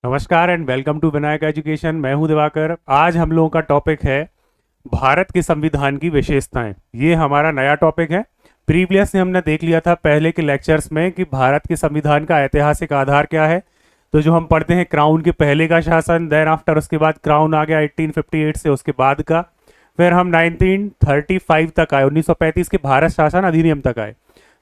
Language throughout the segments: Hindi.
नमस्कार and welcome to Vinayak education. मैं हूं दिवाकर। आज हम लोगों का टॉपिक है भारत के संविधान की विशेषताएं। ये हमारा नया टॉपिक है। प्रीवियसली हमने देख लिया था पहले के लेक्चर्स में कि भारत के संविधान का ऐतिहासिक आधार क्या है। तो जो हम पढ़ते हैं क्राउन के पहले का शासन, देन आफ्टर उसके बाद क्राउन आ गया 1858 से, उसके बाद का। फिर हम 1935 तक आए, 1935 के भारत शासन अधिनियम तक आए।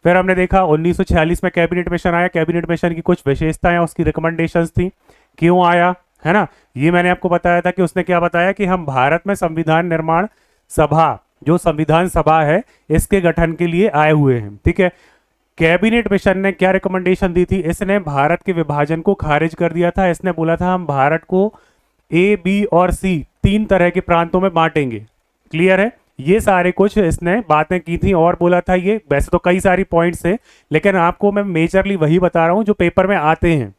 फिर हमने देखा 1946 में कैबिनेट मिशन आया। कैबिनेट मिशन की कुछ विशेषताएं, उसकी रिकमेंडेशंस थी, क्यों आया, है ना। ये मैंने आपको बताया था कि उसने क्या बताया कि हम भारत में संविधान निर्माण सभा, जो संविधान सभा है, इसके गठन के लिए आए हुए हैं। ठीक है। कैबिनेट मिशन ने क्या रिकमेंडेशन दी थी? इसने भारत के विभाजन को खारिज कर दिया था। इसने बोला था हम भारत को ए, बी और सी तीन तरह के प्रांतों में बांटेंगे। क्लियर है। ये सारे कुछ इसने बातें की थी और बोला था। ये वैसे तो कई सारी पॉइंट्स हैं, लेकिन आपको मैं मेजरली वही बता रहा हूं जो पेपर में आते हैं।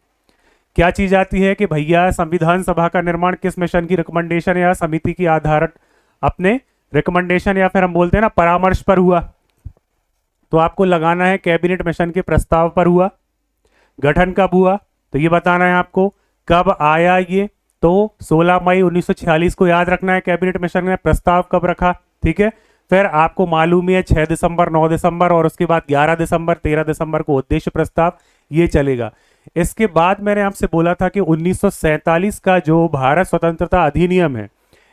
क्या चीज आती है कि भैया संविधान सभा का निर्माण किस मिशन की रिकमेंडेशन या समिति की आधार अपने रिकमेंडेशन या फिर हम बोलते हैं ना परामर्श पर हुआ। तो आपको लगाना है कैबिनेट मिशन के प्रस्ताव पर हुआ। गठन कब हुआ तो ये बताना है आपको। कब आया ये? तो 16 मई 1946 को याद रखना है। कैबिनेट मिशन ने प्रस्ताव कब रखा? ठीक है। फिर आपको मालूम ही है 6 दिसंबर, 9 दिसंबर और उसके बाद 11 दिसंबर, 13 दिसंबर को उद्देश्य प्रस्ताव, ये चलेगा। इसके बाद मैंने आपसे बोला था कि 1947 का जो भारत स्वतंत्रता अधिनियम है,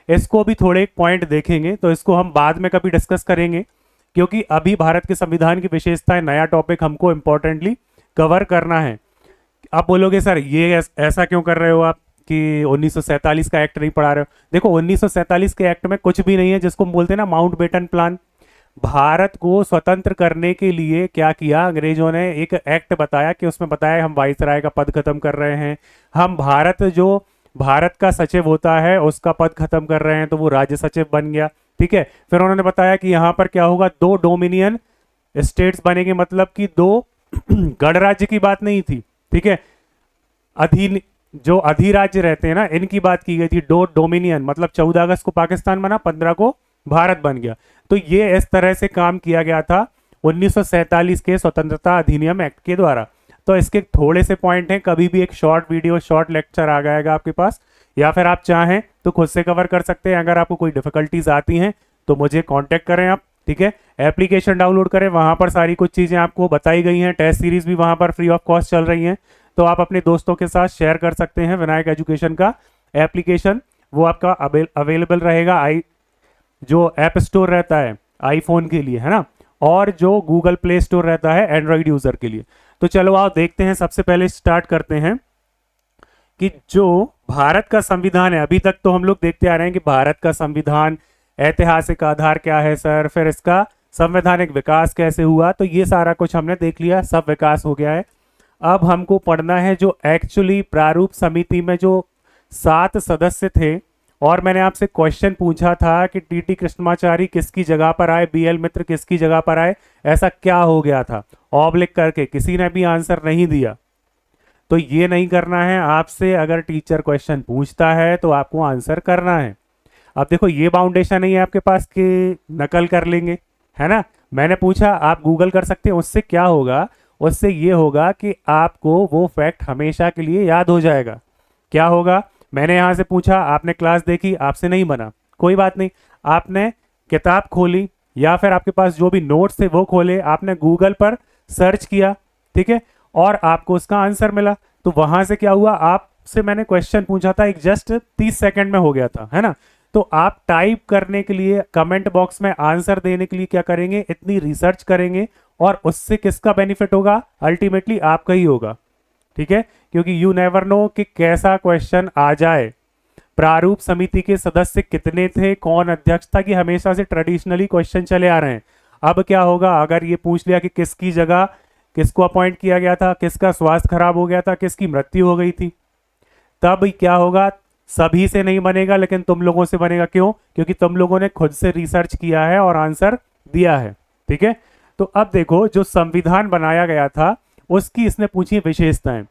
इसको भी थोड़े एक पॉइंट देखेंगे। तो इसको हम बाद में कभी डिस्कस करेंगे, क्योंकि अभी भारत के संविधान की विशेषताएं नया टॉपिक हमको इंपॉर्टेंटली कवर करना है। आप बोलोगे सर ये ऐसा क्यों कर रहे हो आप कि 1947 का एक्ट नहीं पढ़ा रहे हो? देखो 1947 के एक्ट में कुछ भी नहीं है जिसको हम बोलते हैं ना माउंटबेटन प्लान। भारत को स्वतंत्र करने के लिए क्या किया अंग्रेजों ने? एक एक्ट बताया कि उसमें बताया हम वाइसराय का पद खत्म कर रहे हैं, हम जो भारत का सचिव होता है उसका पद खत्म कर रहे हैं, तो वो राज्य सचिव बन गया। ठीक है। फिर उन्होंने बताया कि यहाँ पर क्या होगा, दो डोमिनियन स्टेट्स बनेंगे, मतलब कि दो गणराज्य की बात नहीं थी। ठीक है। अधीन जो अधिराज्य रहते हैं ना, इनकी बात की गई थी। दो डोमिनियन मतलब 14 अगस्त को पाकिस्तान बना, 15 को भारत बन गया। तो ये इस तरह से काम किया गया था 1947 के स्वतंत्रता अधिनियम एक्ट के द्वारा। तो इसके थोड़े से पॉइंट हैं। कभी भी एक शॉर्ट वीडियो, शॉर्ट लेक्चर आ जाएगा आपके पास, या फिर आप चाहें तो खुद से कवर कर सकते हैं। अगर आपको कोई डिफिकल्टीज आती हैं तो मुझे कांटेक्ट करें आप। ठीक है। एप्लीकेशन डाउनलोड करें, वहां पर सारी कुछ चीजें आपको बताई गई हैं। टेस्ट सीरीज भी वहां पर फ्री ऑफ कॉस्ट चल रही हैं, तो आप अपने दोस्तों के साथ शेयर कर सकते हैं। विनायक एजुकेशन का एप्लीकेशन वो आपका अवेलेबल रहेगा जो ऐप स्टोर रहता है आईफोन के लिए, है ना, और जो गूगल प्ले स्टोर रहता है एंड्रॉइड यूजर के लिए। तो चलो आओ देखते हैं। सबसे पहले स्टार्ट करते हैं कि जो भारत का संविधान है, अभी तक तो हम लोग देखते आ रहे हैं कि भारत का संविधान ऐतिहासिक आधार क्या है सर, फिर इसका संवैधानिक विकास कैसे हुआ, तो ये सारा कुछ हमने देख लिया, सब विकास हो गया है। अब हमको पढ़ना है जो एक्चुअली प्रारूप समिति में जो 7 सदस्य थे, और मैंने आपसे क्वेश्चन पूछा था कि टीटी कृष्णमाचारी किसकी जगह पर आए, बीएल मित्र किसकी जगह पर आए, ऐसा क्या हो गया था? ऑब्लिक करके किसी ने भी आंसर नहीं दिया। तो ये नहीं करना है आपसे। अगर टीचर क्वेश्चन पूछता है तो आपको आंसर करना है। अब देखो ये बाउंडेशन नहीं है आपके पास कि नकल कर लेंगे, है ना। मैंने पूछा, आप गूगल कर सकते हैं। उससे क्या होगा? उससे ये होगा कि आपको वो फैक्ट हमेशा के लिए याद हो जाएगा। क्या होगा? मैंने यहां से पूछा, आपने क्लास देखी, आपसे नहीं बना, कोई बात नहीं। आपने किताब खोली या फिर आपके पास जो भी नोट्स थे वो खोले, आपने गूगल पर सर्च किया, ठीक है, और आपको उसका आंसर मिला। तो वहां से क्या हुआ, आपसे मैंने क्वेश्चन पूछा था, एक जस्ट 30 सेकंड में हो गया था, है ना। तो आप टाइप करने के लिए, कमेंट बॉक्स में आंसर देने के लिए क्या करेंगे, इतनी रिसर्च करेंगे, और उससे किसका बेनिफिट होगा? अल्टीमेटली आपका ही होगा। ठीक है। क्योंकि यू नेवर नो कि कैसा क्वेश्चन आ जाए। प्रारूप समिति के सदस्य कितने थे, कौन अध्यक्ष था, कि हमेशा से ट्रेडिशनली क्वेश्चन चले आ रहे हैं। अब क्या होगा अगर ये पूछ लिया कि किसकी जगह किसको अपॉइंट किया गया था, किसका स्वास्थ्य खराब हो गया था, किसकी मृत्यु हो गई थी, तब क्या होगा? सभी से नहीं बनेगा, लेकिन तुम लोगों से बनेगा। क्यों? क्योंकि तुम लोगों ने खुद से रिसर्च किया है और आंसर दिया है। ठीक है। तो अब देखो, जो संविधान बनाया गया था उसकी इसने पूछी विशेषताएं।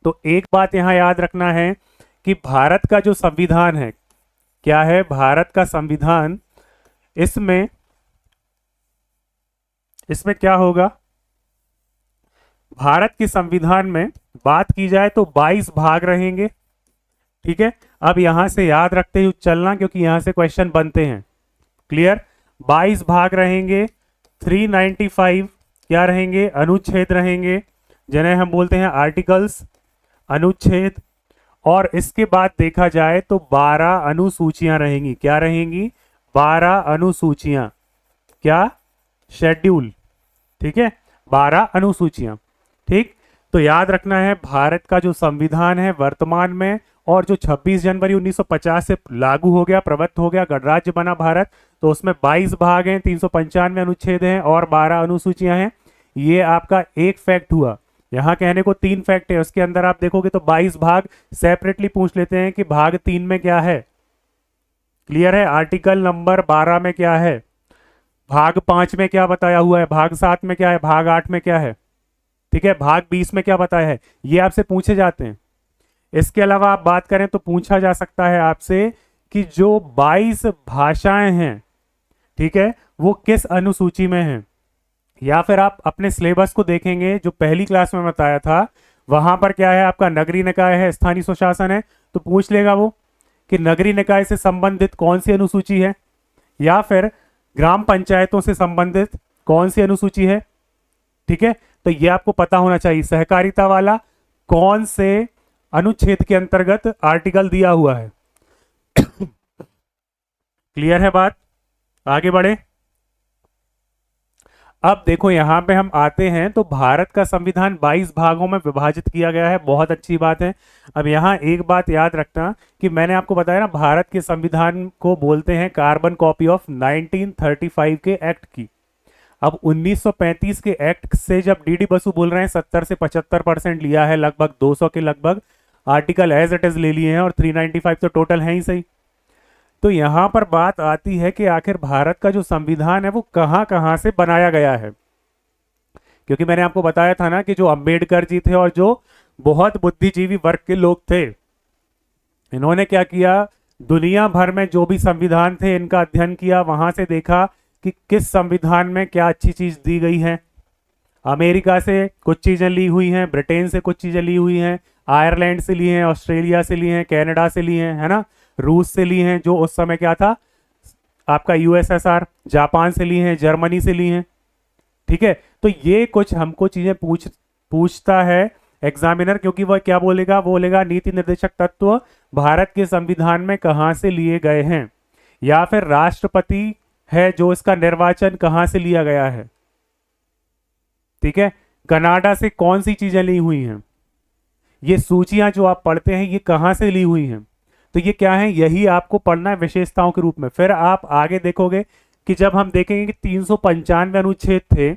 तो एक बात यहां याद रखना है कि भारत का जो संविधान है, क्या है भारत का संविधान, इसमें इसमें क्या होगा? भारत के संविधान में बात की जाए तो 22 भाग रहेंगे। ठीक है, अब यहां से याद रखते हुए चलना क्योंकि यहां से क्वेश्चन बनते हैं। क्लियर, 22 भाग रहेंगे। 395 क्या रहेंगे? अनुच्छेद रहेंगे, जिन्हें हम बोलते हैं आर्टिकल्स, अनुच्छेद। और इसके बाद देखा जाए तो 12 अनुसूचियां रहेंगी। क्या रहेंगी? 12 अनुसूचियां। क्या? शेड्यूल। ठीक है, 12 अनुसूचियां। ठीक, तो याद रखना है भारत का जो संविधान है वर्तमान में, और जो 26 जनवरी 1950 से लागू हो गया, प्रवृत्त हो गया, गणराज्य बना भारत, तो उसमें 22 भाग हैं, 395 अनुच्छेद हैं और 12 अनुसूचियां हैं। ये आपका एक फैक्ट हुआ। यहाँ कहने को 3 फैक्ट है, उसके अंदर आप देखोगे तो 22 भाग सेपरेटली पूछ लेते हैं कि भाग 3 में क्या है। क्लियर है? आर्टिकल नंबर 12 में क्या है, भाग 5 में क्या बताया हुआ है, भाग 7 में क्या है, भाग 8 में क्या है, ठीक है, भाग 20 में क्या बताया है, ये आपसे पूछे जाते हैं। इसके अलावा आप बात करें तो पूछा जा सकता है आपसे कि जो 22 भाषाएं हैं, ठीक है, वो किस अनुसूची में हैं। या फिर आप अपने सिलेबस को देखेंगे जो पहली क्लास में बताया था, वहां पर क्या है आपका नगरीय निकाय है, स्थानीय स्वशासन है, तो पूछ लेगा वो कि नगरीय निकाय से संबंधित कौन सी अनुसूची है, या फिर ग्राम पंचायतों से संबंधित कौन सी अनुसूची है। ठीक है, तो ये आपको पता होना चाहिए सहकारिता वाला कौन से अनुच्छेद के अंतर्गत आर्टिकल दिया हुआ है। क्लियर है बात? आगे बढ़े। अब देखो यहां पे हम आते हैं तो भारत का संविधान 22 भागों में विभाजित किया गया है, बहुत अच्छी बात है। अब यहां एक बात याद रखना कि मैंने आपको बताया ना, भारत के संविधान को बोलते हैं कार्बन कॉपी ऑफ 1935 के एक्ट की। अब 1935 के एक्ट से जब डीडी बसु बोल रहे हैं 70 से 75% लिया है, लगभग 200 के लगभग आर्टिकल एज इट इज ले लिए हैं, और 395 तो टोटल है ही सही। तो यहां पर बात आती है कि आखिर भारत का जो संविधान है वो कहां कहां से बनाया गया है। क्योंकि मैंने आपको बताया था ना कि जो अंबेडकर जी थे और जो बहुत बुद्धिजीवी वर्ग के लोग थे, इन्होंने क्या किया, दुनिया भर में जो भी संविधान थे इनका अध्ययन किया, वहां से देखा कि किस संविधान में क्या अच्छी चीज दी गई है। अमेरिका से कुछ चीजें ली हुई हैं, ब्रिटेन से कुछ चीजें ली हुई हैं, आयरलैंड से ली हैं, ऑस्ट्रेलिया से ली हैं, कनाडा से ली हैं, है ना, रूस से ली हैं जो उस समय क्या था आपका यूएसएसआर, जापान से ली हैं, जर्मनी से ली हैं। ठीक है, तो ये कुछ हमको चीजें पूछता है एग्जामिनर, क्योंकि वह क्या बोलेगा, वो बोलेगा नीति निर्देशक तत्व भारत के संविधान में कहां से लिए गए हैं, या फिर राष्ट्रपति है जो इसका निर्वाचन कहां से लिया गया है। ठीक है, कनाडा से कौन सी चीजें ली हुई हैं, ये सूचियां जो आप पढ़ते हैं ये कहां से ली हुई हैं, तो ये क्या है, यही आपको पढ़ना है विशेषताओं के रूप में। फिर आप आगे देखोगे कि जब हम देखेंगे कि 395 अनुच्छेद थे,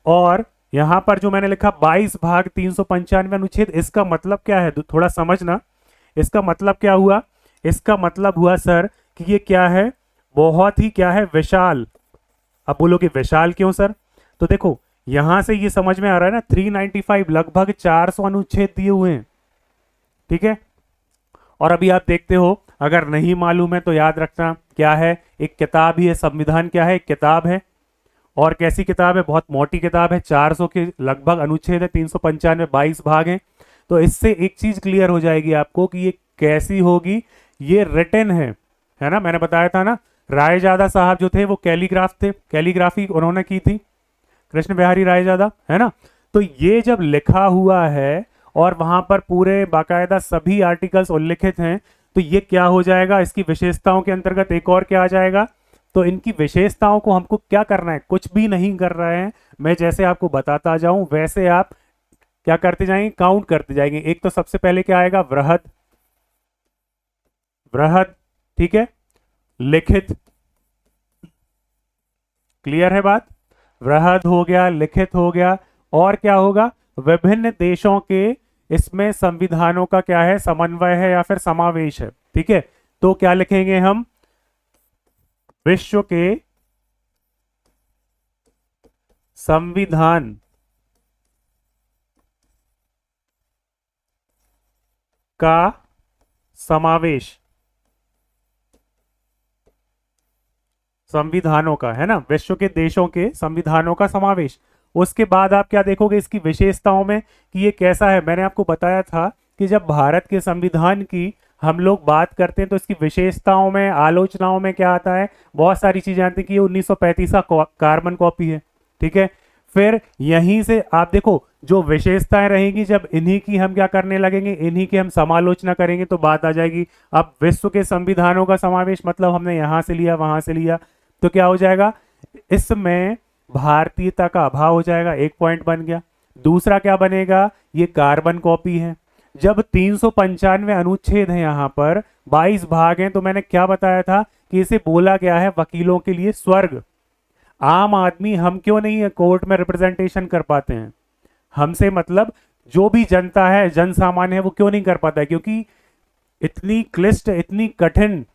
और यहां पर जो मैंने लिखा 22 भाग 395 अनुच्छेद, इसका मतलब क्या है थोड़ा समझना। इसका मतलब क्या हुआ? इसका मतलब हुआ सर कि ये क्या है, बहुत ही क्या है, विशाल। अब बोलोगे विशाल क्यों सर? तो देखो यहां से ये समझ में आ रहा है ना, 395 लगभग 400 अनुच्छेद दिए हुए हैं। ठीक है, और अभी आप देखते हो, अगर नहीं मालूम है तो याद रखना क्या है, एक किताब ही है संविधान। क्या है? एक किताब है, और कैसी किताब है, बहुत मोटी किताब है, 400 के लगभग अनुच्छेद है, 395 22 भाग हैं। तो इससे एक चीज क्लियर हो जाएगी आपको कि ये कैसी होगी, ये रिटन है ना, मैंने बताया था ना, रायजादा साहब जो थे वो कैलीग्राफ थे, कैलीग्राफी उन्होंने की थी, कृष्ण बिहारी रायजादा, है ना। तो ये जब लिखा हुआ है और वहां पर पूरे बाकायदा सभी आर्टिकल्स उल्लिखित हैं, तो ये क्या हो जाएगा, इसकी विशेषताओं के अंतर्गत एक और क्या आ जाएगा। तो इनकी विशेषताओं को हमको क्या करना है, कुछ भी नहीं कर रहे हैं, मैं जैसे आपको बताता जाऊं वैसे आप क्या करते जाएंगे, काउंट करते जाएंगे। एक तो सबसे पहले क्या आएगा, वृहद, वृहद, ठीक है, लिखित। क्लियर है बात? वृहद हो गया, लिखित हो गया, और क्या होगा, विभिन्न देशों के इसमें संविधानों का क्या है, समन्वय है या फिर समावेश है। ठीक है, तो क्या लिखेंगे हम, विश्व के संविधान का समावेश, संविधानों का, है ना, विश्व के देशों के संविधानों का समावेश। उसके बाद आप क्या देखोगे इसकी विशेषताओं में कि ये कैसा है। मैंने आपको बताया था कि जब भारत के संविधान की हम लोग बात करते हैं तो इसकी विशेषताओं में, आलोचनाओं में क्या आता है, बहुत सारी चीजें आती हैं कि ये 1935 का कार्बन कॉपी है, ठीक है। फिर यहीं से आप देखो जो विशेषताएं रहेंगी, जब इन्हीं की हम क्या करने लगेंगे, इन्हीं की हम समालोचना करेंगे तो बात आ जाएगी। अब विश्व के संविधानों का समावेश मतलब हमने यहां से लिया, वहां से लिया, तो क्या हो जाएगा, इसमें भारतीयता का अभाव हो जाएगा, एक पॉइंट बन गया। दूसरा क्या बनेगा, ये कार्बन कॉपी है। जब 395 अनुच्छेद है, यहाँ पर 22 भाग हैं, तो मैंने क्या बताया था कि इसे बोला गया है वकीलों के लिए स्वर्ग। आम आदमी हम क्यों नहीं कोर्ट में रिप्रेजेंटेशन कर पाते हैं, हमसे मतलब जो भी जनता है, जन सामान्य है, वो क्यों नहीं कर पाता है, क्योंकि इतनी क्लिष्ट, इतनी कठिन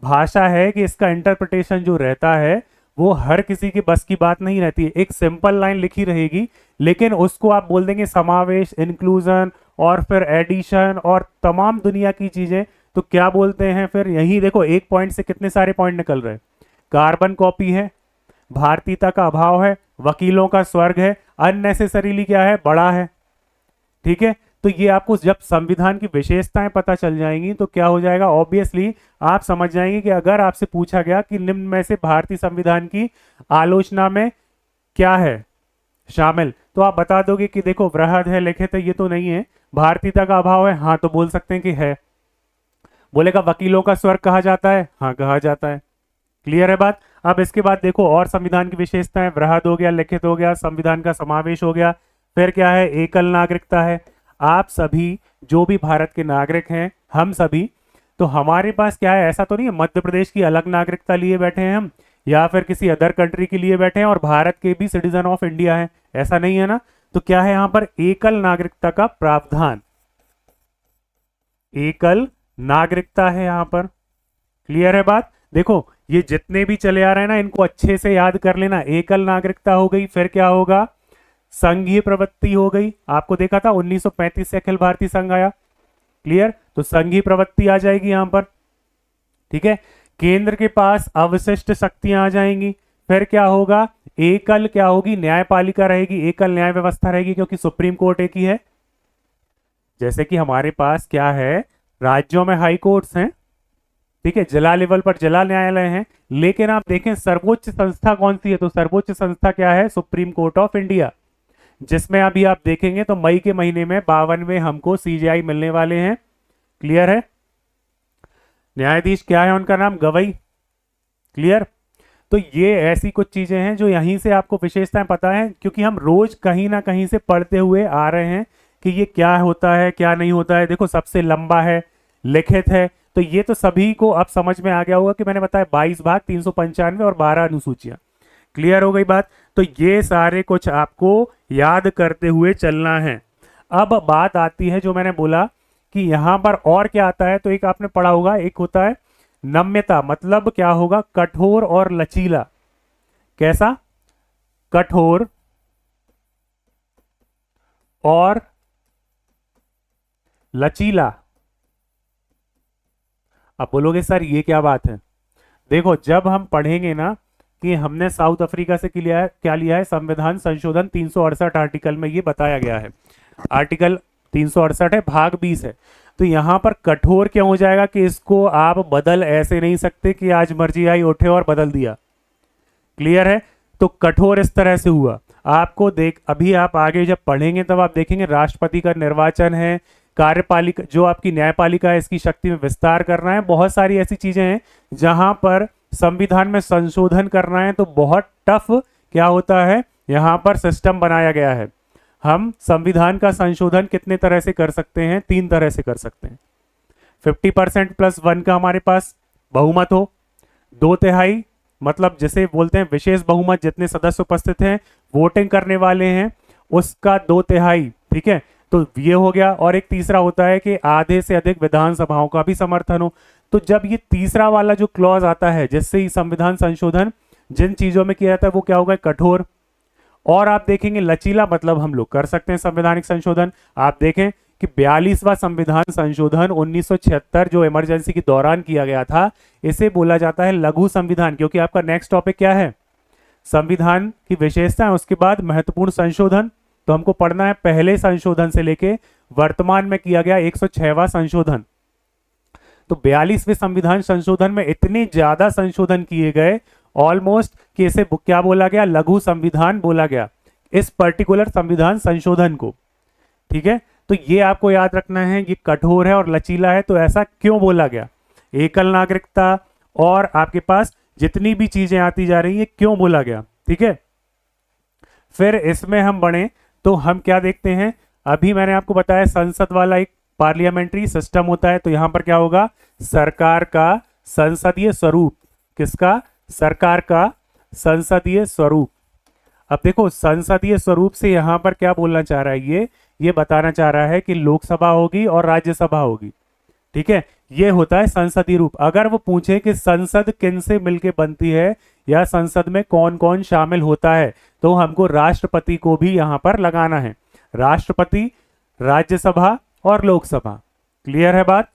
भाषा है कि इसका इंटरप्रिटेशन जो रहता है वो हर किसी के बस की बात नहीं रहती है। एक सिंपल लाइन लिखी रहेगी लेकिन उसको आप बोल देंगे समावेश, इंक्लूजन और फिर एडिशन और तमाम दुनिया की चीजें, तो क्या बोलते हैं फिर। यही देखो एक पॉइंट से कितने सारे पॉइंट निकल रहे हैं। कार्बन कॉपी है, भारतीयता का अभाव है, वकीलों का स्वर्ग है, अननेसेसरीली क्या है, बड़ा है, ठीक है। तो ये आपको जब संविधान की विशेषताएं पता चल जाएंगी तो क्या हो जाएगा, ऑब्वियसली आप समझ जाएंगे कि अगर आपसे पूछा गया कि निम्न में से भारतीय संविधान की आलोचना में क्या है शामिल, तो आप बता दोगे कि देखो वृहद है, लिखित है, ये तो नहीं है। भारतीयता का अभाव है, हाँ तो बोल सकते हैं कि है। बोलेगा वकीलों का स्वर्ग कहा जाता है, हाँ कहा जाता है। क्लियर है बात। अब इसके बाद देखो और संविधान की विशेषताएं, वृहद हो गया, लिखित हो गया, संविधान का समावेश हो गया। फिर क्या है, एकल नागरिकता है। आप सभी जो भी भारत के नागरिक हैं, हम सभी, तो हमारे पास क्या है, ऐसा तो नहीं है मध्य प्रदेश की अलग नागरिकता लिए बैठे हैं हम, या फिर किसी अदर कंट्री के लिए बैठे हैं और भारत के भी सिटीजन ऑफ इंडिया है, ऐसा नहीं है ना। तो क्या है यहाँ पर, एकल नागरिकता का प्रावधान, एकल नागरिकता है यहाँ पर। क्लियर है बात। देखो ये जितने भी चले आ रहे हैं ना, इनको अच्छे से याद कर लेना। एकल नागरिकता हो गई, फिर क्या होगा, संघीय प्रवृत्ति हो गई। आपको देखा था 1935 से अखिल भारतीय संघ आया, क्लियर, तो संघीय प्रवृत्ति आ जाएगी यहां पर, ठीक है। केंद्र के पास अवशिष्ट शक्तियां आ जाएंगी। फिर क्या होगा, एकल क्या होगी, न्यायपालिका रहेगी, एकल न्याय व्यवस्था रहेगी, क्योंकि सुप्रीम कोर्ट एक ही है। जैसे कि हमारे पास क्या है, राज्यों में हाई कोर्ट्स हैं, ठीक है, जिला लेवल पर जिला न्यायालय हैं, लेकिन आप देखें सर्वोच्च संस्था कौन सी है, तो सर्वोच्च संस्था क्या है, सुप्रीम कोर्ट ऑफ इंडिया, जिसमें अभी आप देखेंगे तो मई के महीने में 52वें हमको सीजेआई मिलने वाले हैं। क्लियर है। न्यायाधीश क्या है उनका नाम, गवई। क्लियर। तो ये ऐसी कुछ चीजें हैं जो यहीं से आपको विशेषताएं पता है, क्योंकि हम रोज कहीं ना कहीं से पढ़ते हुए आ रहे हैं कि ये क्या होता है क्या नहीं होता है। देखो सबसे लंबा है, लिखित है, तो ये तो सभी को अब समझ में आ गया होगा कि मैंने बताया 22 भाग, 395 और 12 अनुसूचियां। क्लियर हो गई बात। तो ये सारे कुछ आपको याद करते हुए चलना है। अब बात आती है जो मैंने बोला कि यहां पर और क्या आता है, तो एक आपने पढ़ा होगा, एक होता है नम्यता, मतलब क्या होगा, कठोर और लचीला। कैसा, कठोर और लचीला। अब बोलोगे सर ये क्या बात है। देखो जब हम पढ़ेंगे ना कि हमने साउथ अफ्रीका से क्या लिया है, संविधान संशोधन 368 आर्टिकल में ये बताया गया है, आर्टिकल 368 है, भाग 20 है। तो यहां पर कठोर क्यों हो जाएगा कि इसको आप बदल ऐसे नहीं सकते कि आज मर्जी आई उठे और बदल दिया। क्लियर है। तो कठोर इस तरह से हुआ। आपको देख, अभी आप आगे जब पढ़ेंगे तब आप देखेंगे राष्ट्रपति का निर्वाचन है, कार्यपालिका जो आपकी न्यायपालिका है इसकी शक्ति में विस्तार करना है, बहुत सारी ऐसी चीजें हैं जहां पर संविधान में संशोधन करना है, तो बहुत टफ क्या होता है, यहां पर सिस्टम बनाया गया है। हम संविधान का संशोधन कितने तरह से कर सकते हैं, 3 तरह से कर सकते हैं। 50% प्लस 1 का हमारे पास बहुमत हो, 2/3 मतलब जिसे बोलते हैं विशेष बहुमत, जितने सदस्य उपस्थित हैं वोटिंग करने वाले हैं उसका 2/3, ठीक है, तो ये हो गया। और एक तीसरा होता है कि आधे से अधिक विधानसभाओं का भी समर्थन हो। तो जब ये तीसरा वाला जो क्लॉज आता है जिससे ही संविधान संशोधन जिन चीजों में किया जाता है वो क्या होगा, कठोर। और आप देखेंगे लचीला, मतलब हम लोग कर सकते हैं संवैधानिक संशोधन। आप देखें कि 42वां संविधान संशोधन 1976 जो इमरजेंसी के दौरान किया गया था, इसे बोला जाता है लघु संविधान, क्योंकि आपका नेक्स्ट टॉपिक क्या है, संविधान की विशेषताएं, उसके बाद महत्वपूर्ण संशोधन। तो हमको पढ़ना है पहले संशोधन से लेके वर्तमान में किया गया 106वां संशोधन। तो 42वें संविधान संशोधन में इतने ज्यादा संशोधन किए गए ऑलमोस्ट कि इसे क्या बोला गया, लघु संविधान बोला गया इस पर्टिकुलर संविधान संशोधन को। ठीक है, तो ये आपको याद रखना है, ये कठोर है और लचीला है। तो ऐसा क्यों बोला गया, एकल नागरिकता और आपके पास जितनी भी चीजें आती जा रही है, क्यों बोला गया। ठीक है, फिर इसमें हम बढ़े तो हम क्या देखते हैं, अभी मैंने आपको बताया संसद वाला एक पार्लियामेंट्री सिस्टम होता है। तो यहां पर क्या होगा, सरकार का संसदीय स्वरूप। किसका, सरकार का संसदीय स्वरूप। अब देखो संसदीय स्वरूप से यहां पर क्या बोलना चाह रहा है, ये बताना चाह रहा है कि लोकसभा होगी और राज्यसभा होगी। ठीक है, ये होता है संसदीय रूप। अगर वो पूछे कि संसद किन से मिलके बनती है या संसद में कौन कौन शामिल होता है, तो हमको राष्ट्रपति को भी यहां पर लगाना है। राष्ट्रपति, राज्यसभा और लोकसभा। क्लियर है बात।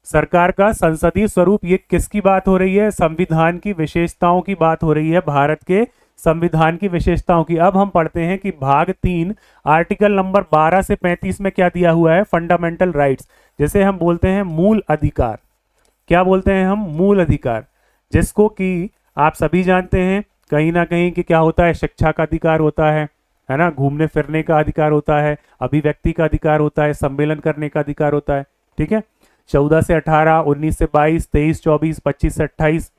सरकार का संसदीय स्वरूप, ये किसकी बात हो रही है, संविधान की विशेषताओं की बात हो रही है, भारत के संविधान की विशेषताओं की। अब हम पढ़ते हैं कि भाग 3 आर्टिकल नंबर 12 से 35 में क्या दिया हुआ है, फंडामेंटल राइट्स, जैसे हम बोलते हैं मूल अधिकार। क्या बोलते हैं हम, मूल अधिकार, जिसको कि आप सभी जानते हैं कहीं ना कहीं कि क्या होता है, शिक्षा का अधिकार होता है ना, घूमने फिरने का अधिकार होता है, अभिव्यक्ति का अधिकार होता है, सम्मेलन करने का अधिकार होता है। ठीक है, 14 से 18, 19 से 22, 23, 24, 25 से 28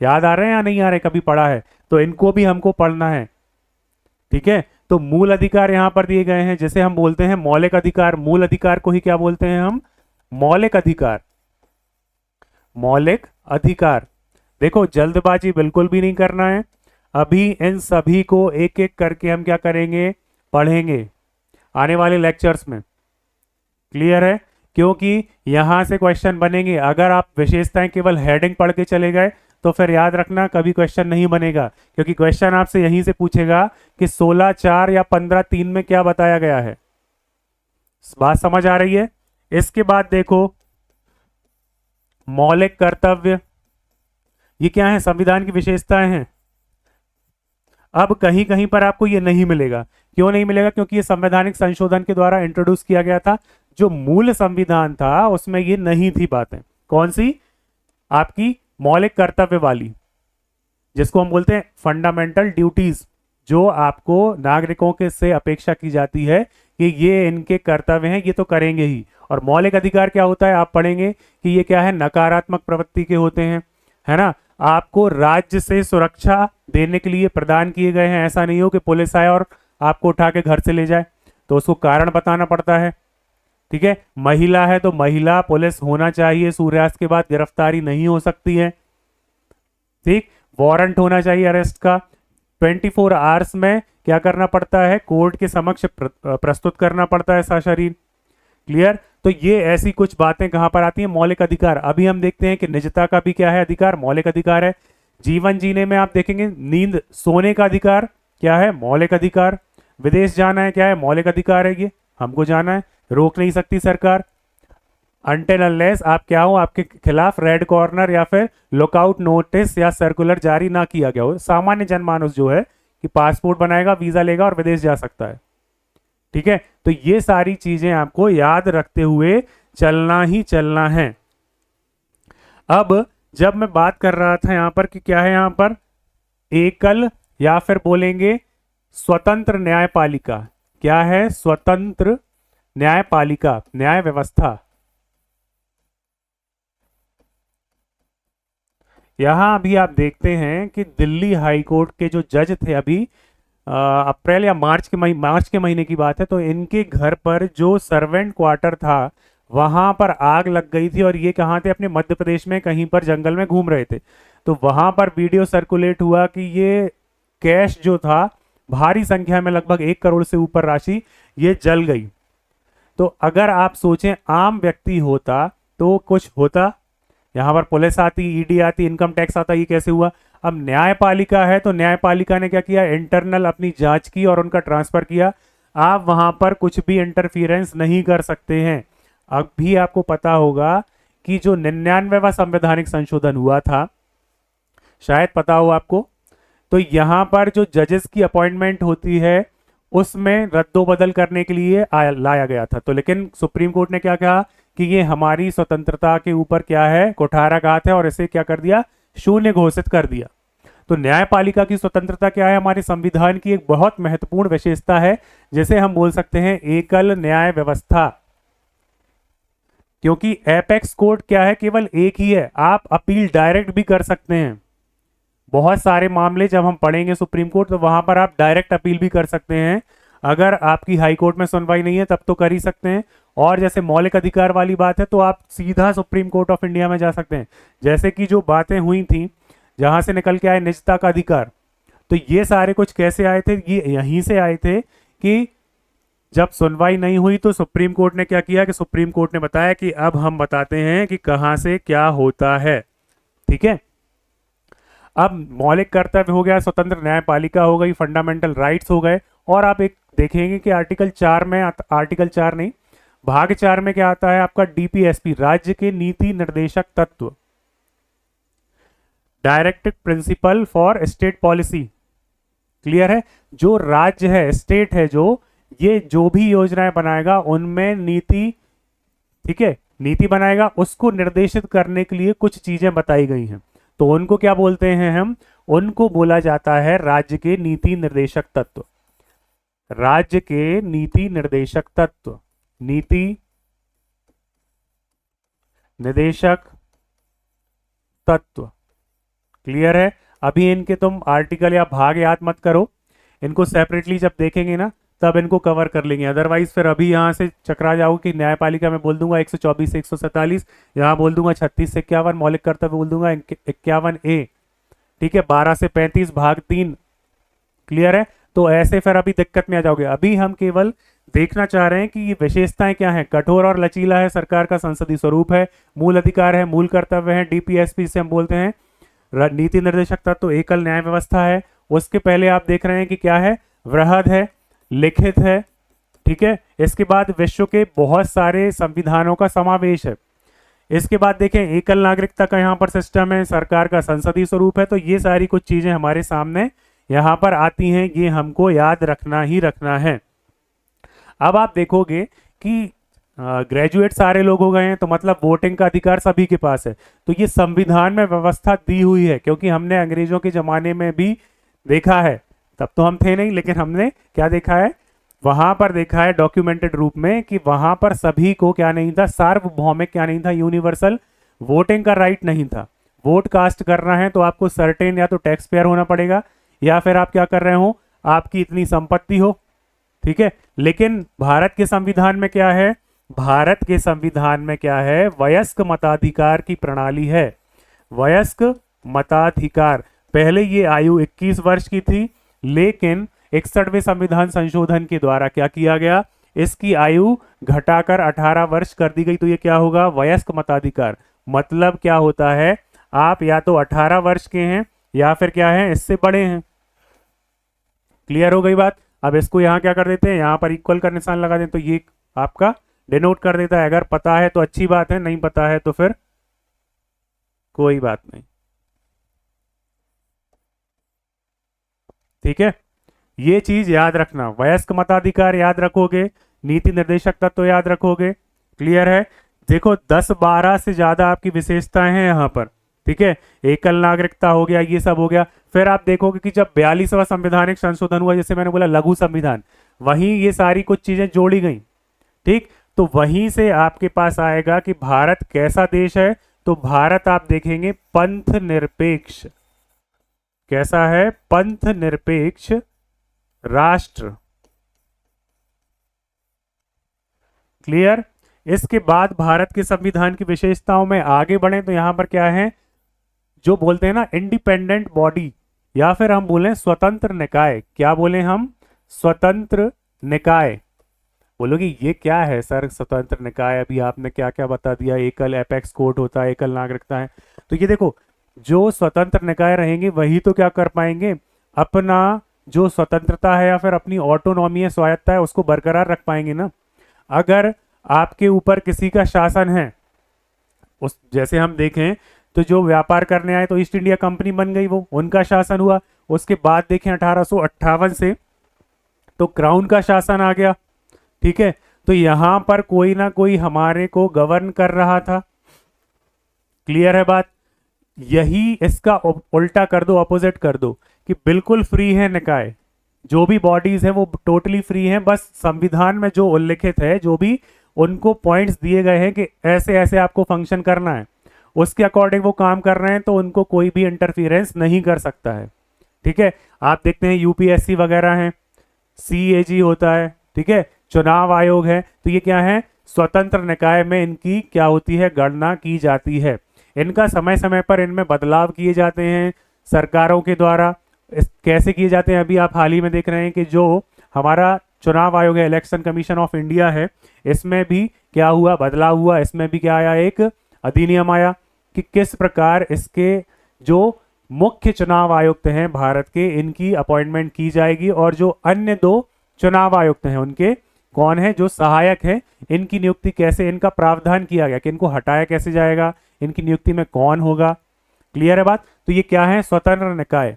याद आ रहे हैं या नहीं आ रहे, कभी पढ़ा है तो इनको भी हमको पढ़ना है। ठीक है, तो मूल अधिकार यहां पर दिए गए हैं, जैसे हम बोलते हैं मौलिक अधिकार। मूल अधिकार को ही क्या बोलते हैं हम, मौलिक अधिकार। मौलिक अधिकार। देखो जल्दबाजी बिल्कुल भी नहीं करना है, अभी इन सभी को एक एक करके हम क्या करेंगे, पढ़ेंगे आने वाले लेक्चर्स में। क्लियर है, क्योंकि यहां से क्वेश्चन बनेंगे। अगर आप विशेषताएं केवल हेडिंग पढ़ के चले गए तो फिर याद रखना कभी क्वेश्चन नहीं बनेगा, क्योंकि क्वेश्चन आपसे यहीं से पूछेगा कि 16(4) या 15(3) में क्या बताया गया है। बात समझ आ रही है। इसके बाद देखो मौलिक कर्तव्य, ये क्या है, संविधान की विशेषताएं हैं। अब कहीं कहीं पर आपको ये नहीं मिलेगा। क्यों नहीं मिलेगा, क्योंकि ये संवैधानिक संशोधन के द्वारा इंट्रोड्यूस किया गया था। जो मूल संविधान था उसमें ये नहीं थी बातें। कौन सी, आपकी मौलिक कर्तव्य वाली, जिसको हम बोलते हैं फंडामेंटल ड्यूटीज, जो आपको नागरिकों के से अपेक्षा की जाती है कि ये इनके कर्तव्य हैं, ये तो करेंगे ही। और मौलिक अधिकार क्या होता है, आप पढ़ेंगे कि ये क्या है, नकारात्मक प्रवृत्ति के होते हैं, है ना। आपको राज्य से सुरक्षा देने के लिए प्रदान किए गए हैं। ऐसा नहीं हो कि पुलिस आए और आपको उठा के घर से ले जाए, तो उसको कारण बताना पड़ता है। ठीक है, महिला है तो महिला पुलिस होना चाहिए, सूर्यास्त के बाद गिरफ्तारी नहीं हो सकती है। ठीक, वारंट होना चाहिए अरेस्ट का, 24 आवर्स में क्या करना पड़ता है, कोर्ट के समक्ष प्रस्तुत करना पड़ता है सशरीर। क्लियर, तो ये ऐसी कुछ बातें कहां पर आती हैं, मौलिक अधिकार। अभी हम देखते हैं कि निजता का भी क्या है, अधिकार, मौलिक अधिकार है। जीवन जीने में आप देखेंगे, नींद सोने का अधिकार क्या है, मौलिक अधिकार। विदेश जाना है, क्या है, मौलिक अधिकार है, ये हमको जाना है, रोक नहीं सकती सरकार। अनटिल अनलेस आप क्या हो, आपके खिलाफ रेड कॉर्नर या फिर लुकआउट नोटिस या सर्कुलर जारी ना किया गया हो। सामान्य जनमानस जो है कि पासपोर्ट बनाएगा, वीजा लेगा और विदेश जा सकता है। ठीक है, तो ये सारी चीजें आपको याद रखते हुए चलना ही चलना है। अब जब मैं बात कर रहा था यहां पर कि क्या है, यहां पर एकल या फिर बोलेंगे स्वतंत्र न्यायपालिका। क्या है, स्वतंत्र न्यायपालिका, न्याय व्यवस्था। यहां अभी आप देखते हैं कि दिल्ली हाई कोर्ट के जो जज थे, अभी अप्रैल या मार्च के महीने की बात है, तो इनके घर पर जो सर्वेंट क्वार्टर था वहां पर आग लग गई थी। और ये कहाँ थे, अपने मध्य प्रदेश में कहीं पर जंगल में घूम रहे थे। तो वहां पर वीडियो सर्कुलेट हुआ कि ये कैश जो था भारी संख्या में, लगभग 1 करोड़ से ऊपर राशि, ये जल गई। तो अगर आप सोचें आम व्यक्ति होता तो कुछ होता, यहां पर पुलिस आती, ईडी आती, इनकम टैक्स आता, ये कैसे हुआ। अब न्यायपालिका है तो न्यायपालिका ने क्या किया, इंटरनल अपनी जांच की और उनका ट्रांसफर किया। आप वहां पर कुछ भी इंटरफियरेंस नहीं कर सकते हैं। अब भी आपको पता होगा कि जो 99वां संवैधानिक संशोधन हुआ था, शायद पता हो आपको, तो यहाँ पर जो जजेस की अपॉइंटमेंट होती है उसमें रद्दोबदल करने के लिए लाया गया था। तो लेकिन सुप्रीम कोर्ट ने क्या कहा कि ये हमारी स्वतंत्रता के ऊपर क्या है, कुठाराघात है, और इसे क्या कर दिया, शून्य घोषित कर दिया। तो न्यायपालिका की स्वतंत्रता क्या है, हमारे संविधान की एक बहुत महत्वपूर्ण विशेषता है, जिसे हम बोल सकते हैं एकल न्याय व्यवस्था। क्योंकि एपेक्स कोर्ट क्या है, केवल एक ही है, आप अपील डायरेक्ट भी कर सकते हैं। बहुत सारे मामले जब हम पढ़ेंगे सुप्रीम कोर्ट, तो वहां पर आप डायरेक्ट अपील भी कर सकते हैं। अगर आपकी हाई कोर्ट में सुनवाई नहीं है तब तो कर ही सकते हैं, और जैसे मौलिक अधिकार वाली बात है तो आप सीधा सुप्रीम कोर्ट ऑफ इंडिया में जा सकते हैं। जैसे कि जो बातें हुई थी जहां से निकल के आए निजता का अधिकार, तो ये सारे कुछ कैसे आए थे, ये यहीं से आए थे कि जब सुनवाई नहीं हुई तो सुप्रीम कोर्ट ने क्या किया कि सुप्रीम कोर्ट ने बताया कि अब हम बताते हैं कि कहां से क्या होता है। ठीक है, अब मौलिक कर्तव्य हो गया, स्वतंत्र न्यायपालिका हो गई, फंडामेंटल राइट्स हो गए। और आप एक देखेंगे कि आर्टिकल 4 में, आर्टिकल 4 नहीं, भाग 4 में क्या आता है आपका, डीपीएसपी, राज्य के नीति निर्देशक तत्व, directive principle for state policy. Clear है, जो राज्य है, स्टेट है, जो ये जो भी योजनाएं बनाएगा उनमें नीति, ठीक है, नीति बनाएगा, उसको निर्देशित करने के लिए कुछ चीजें बताई गई हैं। तो उनको क्या बोलते हैं हम, उनको बोला जाता है राज्य के नीति निर्देशक तत्व। राज्य के नीति निर्देशक तत्व, नीति निर्देशक तत्व। क्लियर है, अभी इनके तुम आर्टिकल या भाग याद मत करो, इनको सेपरेटली जब देखेंगे ना तब इनको कवर कर लेंगे। अदरवाइज फिर अभी यहाँ से चकरा जाओगे कि न्यायपालिका में बोल दूंगा 124 से 147, यहाँ बोल दूंगा 36 से 51, मौलिक कर्तव्य बोल दूंगा 51A, ठीक है, 12 से 35 भाग 3। क्लियर है, तो ऐसे फिर अभी दिक्कत में आ जाओगे। अभी हम केवल देखना चाह रहे हैं कि ये विशेषताएं क्या हैं। कठोर और लचीला है, सरकार का संसदीय स्वरूप है, मूल अधिकार है, मूल कर्तव्य है, डीपीएसपी से हम बोलते हैं नीति निर्देशक तत्व, एकल न्याय व्यवस्था है। उसके पहले आप देख रहे हैं कि क्या है, वृहद है, लिखित है, ठीक है। इसके बाद विश्व के बहुत सारे संविधानों का समावेश है। इसके बाद देखें एकल नागरिकता का यहाँ पर सिस्टम है, सरकार का संसदीय स्वरूप है। तो ये सारी कुछ चीजें हमारे सामने यहाँ पर आती हैं, ये हमको याद रखना ही रखना है। अब आप देखोगे कि ग्रेजुएट सारे लोग हो गए हैं, तो मतलब वोटिंग का अधिकार सभी के पास है। तो ये संविधान में व्यवस्था दी हुई है, क्योंकि हमने अंग्रेजों के जमाने में भी देखा है, तब तो हम थे नहीं, लेकिन हमने क्या देखा है, वहां पर देखा है डॉक्यूमेंटेड रूप में कि वहां पर सभी को क्या नहीं था, सार्वभौमिक क्या नहीं था, यूनिवर्सल वोटिंग का राइट नहीं था। वोट कास्ट करना है तो आपको सर्टेन या तो टैक्स पेयर होना पड़ेगा, या फिर आप क्या कर रहे हो, आपकी इतनी संपत्ति हो, ठीक है। लेकिन भारत के संविधान में क्या है, भारत के संविधान में क्या है, वयस्क मताधिकार की प्रणाली है। वयस्क मताधिकार, पहले ये आयु 21 वर्ष की थी, लेकिन 61वें संविधान संशोधन के द्वारा क्या किया गया, इसकी आयु घटाकर 18 वर्ष कर दी गई। तो ये क्या होगा, वयस्क मताधिकार। मतलब क्या होता है, आप या तो 18 वर्ष के हैं या फिर क्या है, इससे बड़े हैं। क्लियर हो गई बात। अब इसको यहाँ क्या कर देते हैं, यहाँ पर इक्वल का निशान लगा दें, तो ये आपका डिनोट कर देता है। अगर पता है तो अच्छी बात है, नहीं पता है तो फिर कोई बात नहीं, ठीक है। ये चीज याद रखना, वयस्क मताधिकार याद रखोगे, नीति निर्देशक तत्व तो याद रखोगे। क्लियर है, देखो 10-12 से ज्यादा आपकी विशेषताएं हैं यहाँ पर, ठीक है। एकल नागरिकता हो गया, ये सब हो गया। फिर आप देखोगे कि जब 42वां संवैधानिक संशोधन हुआ, जैसे मैंने बोला लघु संविधान, वहीं ये सारी कुछ चीजें जोड़ी गई, ठीक। तो वहीं से आपके पास आएगा कि भारत कैसा देश है। तो भारत आप देखेंगे पंथ निरपेक्ष, कैसा है, पंथ निरपेक्ष राष्ट्र। क्लियर। इसके बाद भारत के संविधान की विशेषताओं में आगे बढ़े तो यहां पर क्या है, जो बोलते हैं ना इंडिपेंडेंट बॉडी, या फिर हम बोलें स्वतंत्र निकाय। क्या बोले हम, स्वतंत्र निकाय। बोलोगे ये क्या है सर स्वतंत्र निकाय, अभी आपने क्या क्या बता दिया, एकल एपेक्स कोर्ट होता है, एकल नागरिकता है। तो ये देखो, जो स्वतंत्र निकाय रहेंगे वही तो क्या कर पाएंगे, अपना जो स्वतंत्रता है या फिर अपनी ऑटोनॉमी है, स्वायत्ता है, उसको बरकरार रख पाएंगे ना। अगर आपके ऊपर किसी का शासन है, उस जैसे हम देखें तो जो व्यापार करने आए तो ईस्ट इंडिया कंपनी बन गई, वो उनका शासन हुआ। उसके बाद देखें 1858 से तो क्राउन का शासन आ गया। ठीक है, तो यहां पर कोई ना कोई हमारे को गवर्न कर रहा था। क्लियर है बात? यही इसका उल्टा कर दो, अपोजिट कर दो कि बिल्कुल फ्री है निकाय, जो भी बॉडीज हैं वो टोटली फ्री हैं, बस संविधान में जो उल्लिखित है, जो भी उनको पॉइंट्स दिए गए हैं कि ऐसे ऐसे आपको फंक्शन करना है, उसके अकॉर्डिंग वो काम कर रहे हैं, तो उनको कोई भी इंटरफियरेंस नहीं कर सकता है। ठीक है, आप देखते हैं यूपीएससी वगैरह हैं, सीएजी होता है, ठीक है, चुनाव आयोग है, तो ये क्या है, स्वतंत्र निकाय में इनकी क्या होती है, गणना की जाती है। इनका समय समय पर इनमें बदलाव किए जाते हैं सरकारों के द्वारा। कैसे किए जाते हैं, अभी आप हाल ही में देख रहे हैं कि जो हमारा चुनाव आयोग है, इलेक्शन कमीशन ऑफ इंडिया है, इसमें भी क्या हुआ, बदलाव हुआ। इसमें भी क्या आया, एक अधिनियम आया कि किस प्रकार इसके जो मुख्य चुनाव आयुक्त हैं भारत के, इनकी अपॉइंटमेंट की जाएगी, और जो अन्य दो चुनाव आयुक्त हैं उनके कौन है, जो सहायक हैं, इनकी नियुक्ति कैसे, इनका प्रावधान किया गया कि इनको हटाया कैसे जाएगा, इनकी नियुक्ति में कौन होगा। क्लियर है बात? तो ये क्या है, स्वतंत्र निकाय।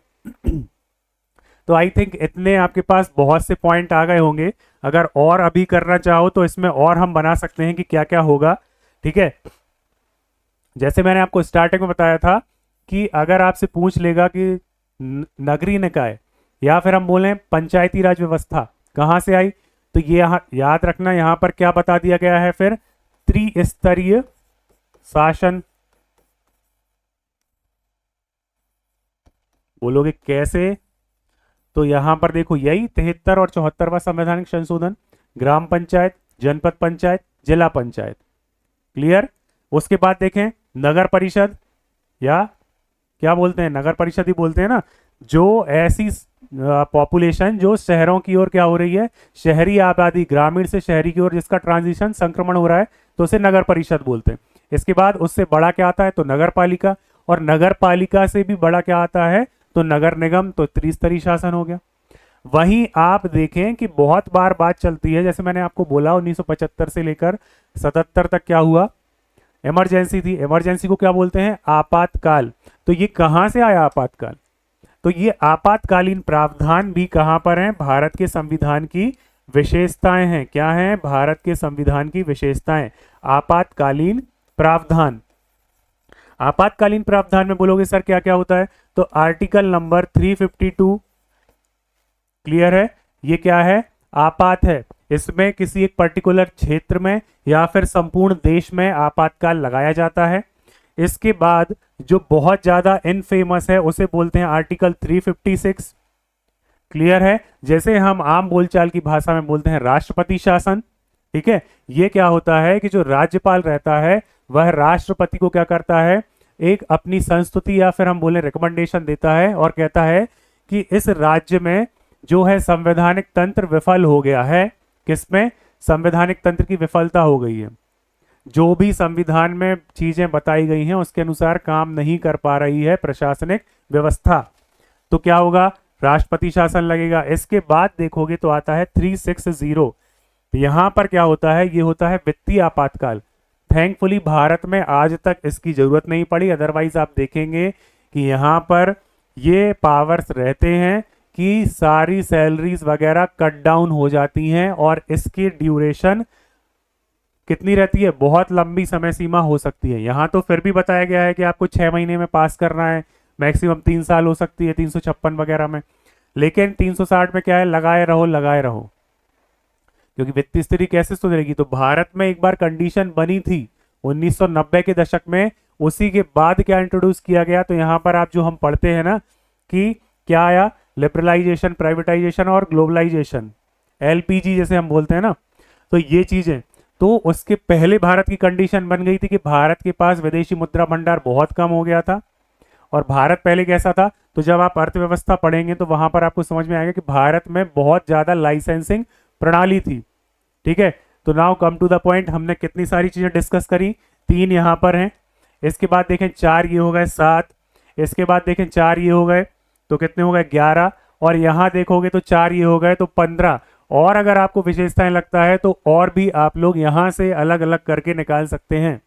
तो आई थिंक इतने आपके पास बहुत से पॉइंट आ गए होंगे। अगर और अभी करना चाहो तो इसमें और हम बना सकते हैं कि क्या क्या होगा। ठीक है, जैसे मैंने आपको स्टार्टिंग में बताया था कि अगर आपसे पूछ लेगा कि नगरीय निकाय या फिर हम बोलें पंचायती राज व्यवस्था कहाँ से आई, तो ये याद रखना, यहां पर क्या बता दिया गया है, फिर त्रिस्तरीय शासन। बोलोगे कैसे, तो यहां पर देखो यही 73 और 74वां संवैधानिक संशोधन, ग्राम पंचायत, जनपद पंचायत, जिला पंचायत। क्लियर? उसके बाद देखें नगर परिषद, या क्या बोलते हैं, नगर परिषद ही बोलते हैं ना, जो ऐसी पॉपुलेशन जो शहरों की ओर क्या हो रही है, शहरी आबादी ग्रामीण से शहरी की ओर जिसका ट्रांजिशन संक्रमण हो रहा है, तो उसे नगर परिषद बोलते हैं। इसके बाद उससे बड़ा क्या आता है, तो नगर पालिका, और नगर पालिका से भी बड़ा क्या आता है, तो नगर निगम। तो त्रिस्तरीय शासन हो गया। वहीं आप देखें कि बहुत बार बात चलती है, जैसे मैंने आपको बोला 1975 से लेकर 77 तक क्या हुआ, इमरजेंसी थी। इमरजेंसी को क्या बोलते हैं, आपातकाल। तो ये कहां से आया आपातकाल, तो ये आपातकालीन प्रावधान भी कहां पर हैं, भारत के संविधान की विशेषताएं हैं। क्या हैं, भारत के संविधान की विशेषताएं, आपातकालीन प्रावधान। आपातकालीन प्रावधान में बोलोगे सर क्या क्या होता है, तो आर्टिकल नंबर 352। क्लियर है? ये क्या है, आपात है। इसमें किसी एक पर्टिकुलर क्षेत्र में या फिर संपूर्ण देश में आपातकाल लगाया जाता है। इसके बाद जो बहुत ज्यादा इनफेमस है उसे बोलते हैं आर्टिकल 356। क्लियर है? जैसे हम आम बोलचाल की भाषा में बोलते हैं राष्ट्रपति शासन। ठीक है, ये क्या होता है कि जो राज्यपाल रहता है वह राष्ट्रपति को क्या करता है, एक अपनी संस्तुति या फिर हम बोले रिकमेंडेशन देता है और कहता है कि इस राज्य में जो है संवैधानिक तंत्र विफल हो गया है। किसमें, संवैधानिक तंत्र की विफलता हो गई है, जो भी संविधान में चीजें बताई गई हैं उसके अनुसार काम नहीं कर पा रही है प्रशासनिक व्यवस्था, तो क्या होगा, राष्ट्रपति शासन लगेगा। इसके बाद देखोगे तो आता है 360। यहां पर क्या होता है, ये होता है वित्तीय आपातकाल। थैंकफुली भारत में आज तक इसकी जरूरत नहीं पड़ी, अदरवाइज आप देखेंगे कि यहाँ पर ये पावर्स रहते हैं कि सारी सैलरीज वगैरह कट डाउन हो जाती हैं, और इसकी ड्यूरेशन कितनी रहती है, बहुत लंबी समय सीमा हो सकती है। यहाँ तो फिर भी बताया गया है कि आपको 6 महीने में पास करना है, मैक्सिमम 3 साल हो सकती है 356 वगैरह में, लेकिन 360 में क्या है, लगाए रहो लगाए रहो, क्योंकि वित्तीय स्थिति कैसे सुधरेगी। तो भारत में एक बार कंडीशन बनी थी 1990 के दशक में, उसी के बाद क्या इंट्रोड्यूस किया गया, तो यहाँ पर आप जो हम पढ़ते हैं ना कि क्या आया, लिबरलाइजेशन, प्राइवेटाइजेशन और ग्लोबलाइजेशन, एलपीजी जैसे हम बोलते हैं ना, तो ये चीजें, तो उसके पहले भारत की कंडीशन बन गई थी कि भारत के पास विदेशी मुद्रा भंडार बहुत कम हो गया था। और भारत पहले कैसा था, तो जब आप अर्थव्यवस्था पढ़ेंगे तो वहां पर आपको समझ में आएगा कि भारत में बहुत ज्यादा लाइसेंसिंग प्रणाली थी। ठीक है, तो now come to the point, हमने कितनी सारी चीजें डिस्कस करी, 3 यहां पर हैं। इसके बाद देखें 4 ये हो गए 7, इसके बाद देखें 4 ये हो गए तो कितने हो गए 11, और यहां देखोगे तो 4 ये हो गए तो 15। और अगर आपको विशेषताएं लगता है तो और भी आप लोग यहां से अलग अलग करके निकाल सकते हैं।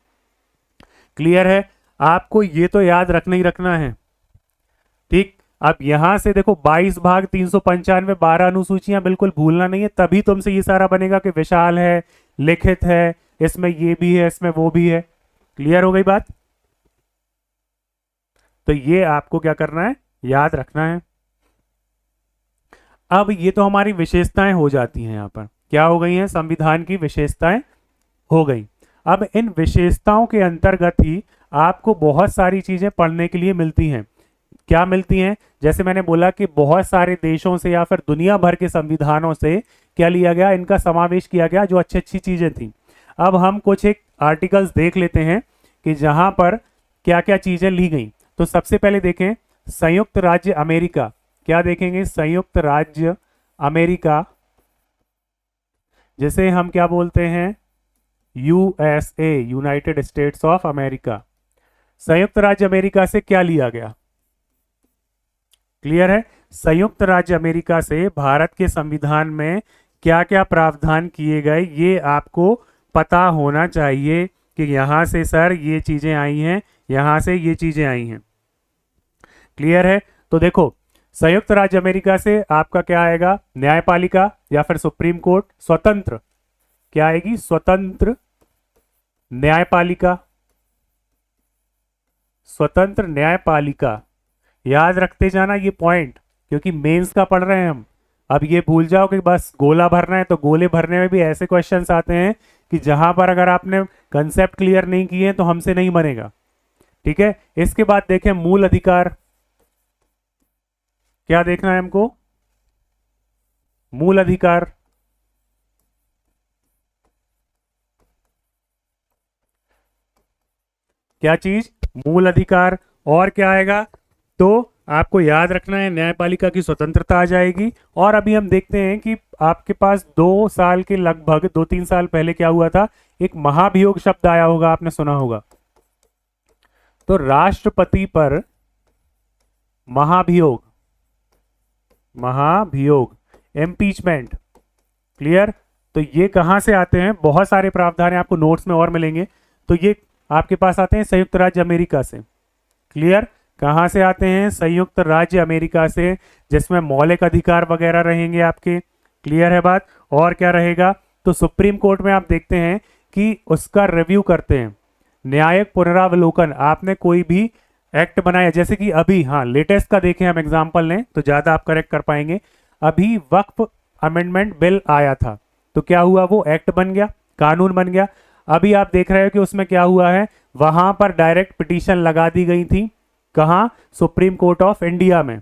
क्लियर है? आपको ये तो याद रखना ही रखना है। ठीक, अब यहां से देखो 22 भाग 395, 12 अनुसूचियां बिल्कुल भूलना नहीं है, तभी तुमसे ये सारा बनेगा कि विशाल है, लिखित है, इसमें ये भी है, इसमें वो भी है। क्लियर हो गई बात? तो ये आपको क्या करना है, याद रखना है। अब ये तो हमारी विशेषताएं हो जाती हैं, यहां पर क्या हो गई हैं, संविधान की विशेषताएं हो गई। अब इन विशेषताओं के अंतर्गत ही आपको बहुत सारी चीजें पढ़ने के लिए मिलती हैं। क्या मिलती हैं? जैसे मैंने बोला कि बहुत सारे देशों से या फिर दुनिया भर के संविधानों से क्या लिया गया, इनका समावेश किया गया, जो अच्छी अच्छी चीजें थी। अब हम कुछ एक आर्टिकल्स देख लेते हैं कि जहां पर क्या क्या चीजें ली गई। तो सबसे पहले देखें संयुक्त राज्य अमेरिका। क्या देखेंगे? संयुक्त राज्य अमेरिका, जिसे हम क्या बोलते हैं, USA, United states of America. संयुक्त राज्य अमेरिका से क्या लिया गया? क्लियर है? संयुक्त राज्य अमेरिका से भारत के संविधान में क्या क्या प्रावधान किए गए, ये आपको पता होना चाहिए कि यहां से सर ये चीजें आई हैं, यहां से ये चीजें आई हैं। क्लियर है? तो देखो संयुक्त राज्य अमेरिका से आपका क्या आएगा, न्यायपालिका या फिर सुप्रीम कोर्ट, स्वतंत्र, क्या आएगी, स्वतंत्र न्यायपालिका, स्वतंत्र न्यायपालिका। याद रखते जाना ये पॉइंट, क्योंकि मेंस का पढ़ रहे हैं हम। अब ये भूल जाओ कि बस गोला भरना है, तो गोले भरने में भी ऐसे क्वेश्चंस आते हैं कि जहां पर अगर आपने कंसेप्ट क्लियर नहीं किए तो हमसे नहीं बनेगा। ठीक है, इसके बाद देखें मूल अधिकार। क्या देखना है हमको? मूल अधिकार। क्या चीज? मूल अधिकार। और क्या आएगा? तो आपको याद रखना है न्यायपालिका की स्वतंत्रता आ जाएगी। और अभी हम देखते हैं कि आपके पास 2 साल के लगभग 2-3 साल पहले क्या हुआ था, एक महाभियोग शब्द आया होगा, आपने सुना होगा। तो राष्ट्रपति पर महाभियोग, महाभियोग, इम्पीचमेंट। क्लियर? तो ये कहां से आते हैं? बहुत सारे प्रावधान है, आपको नोट्स में और मिलेंगे। तो ये आपके पास आते हैं संयुक्त राज्य अमेरिका से। क्लियर? कहां से आते हैं? संयुक्त राज्य अमेरिका से, जिसमें मौलिक अधिकार वगैरह रहेंगे आपके। क्लियर है बात? और क्या रहेगा? तो सुप्रीम कोर्ट में आप देखते हैं कि उसका रिव्यू करते हैं, न्यायिक पुनरावलोकन। आपने कोई भी एक्ट बनाया, जैसे कि अभी, हाँ लेटेस्ट का देखें हम एग्जांपल लें तो ज्यादा आप करेक्ट कर पाएंगे। अभी वक्फ अमेंडमेंट बिल आया था, तो क्या हुआ, वो एक्ट बन गया, कानून बन गया। अभी आप देख रहे हो कि उसमें क्या हुआ है, वहां पर डायरेक्ट पिटीशन लगा दी गई थी। कहां? सुप्रीम कोर्ट ऑफ इंडिया में।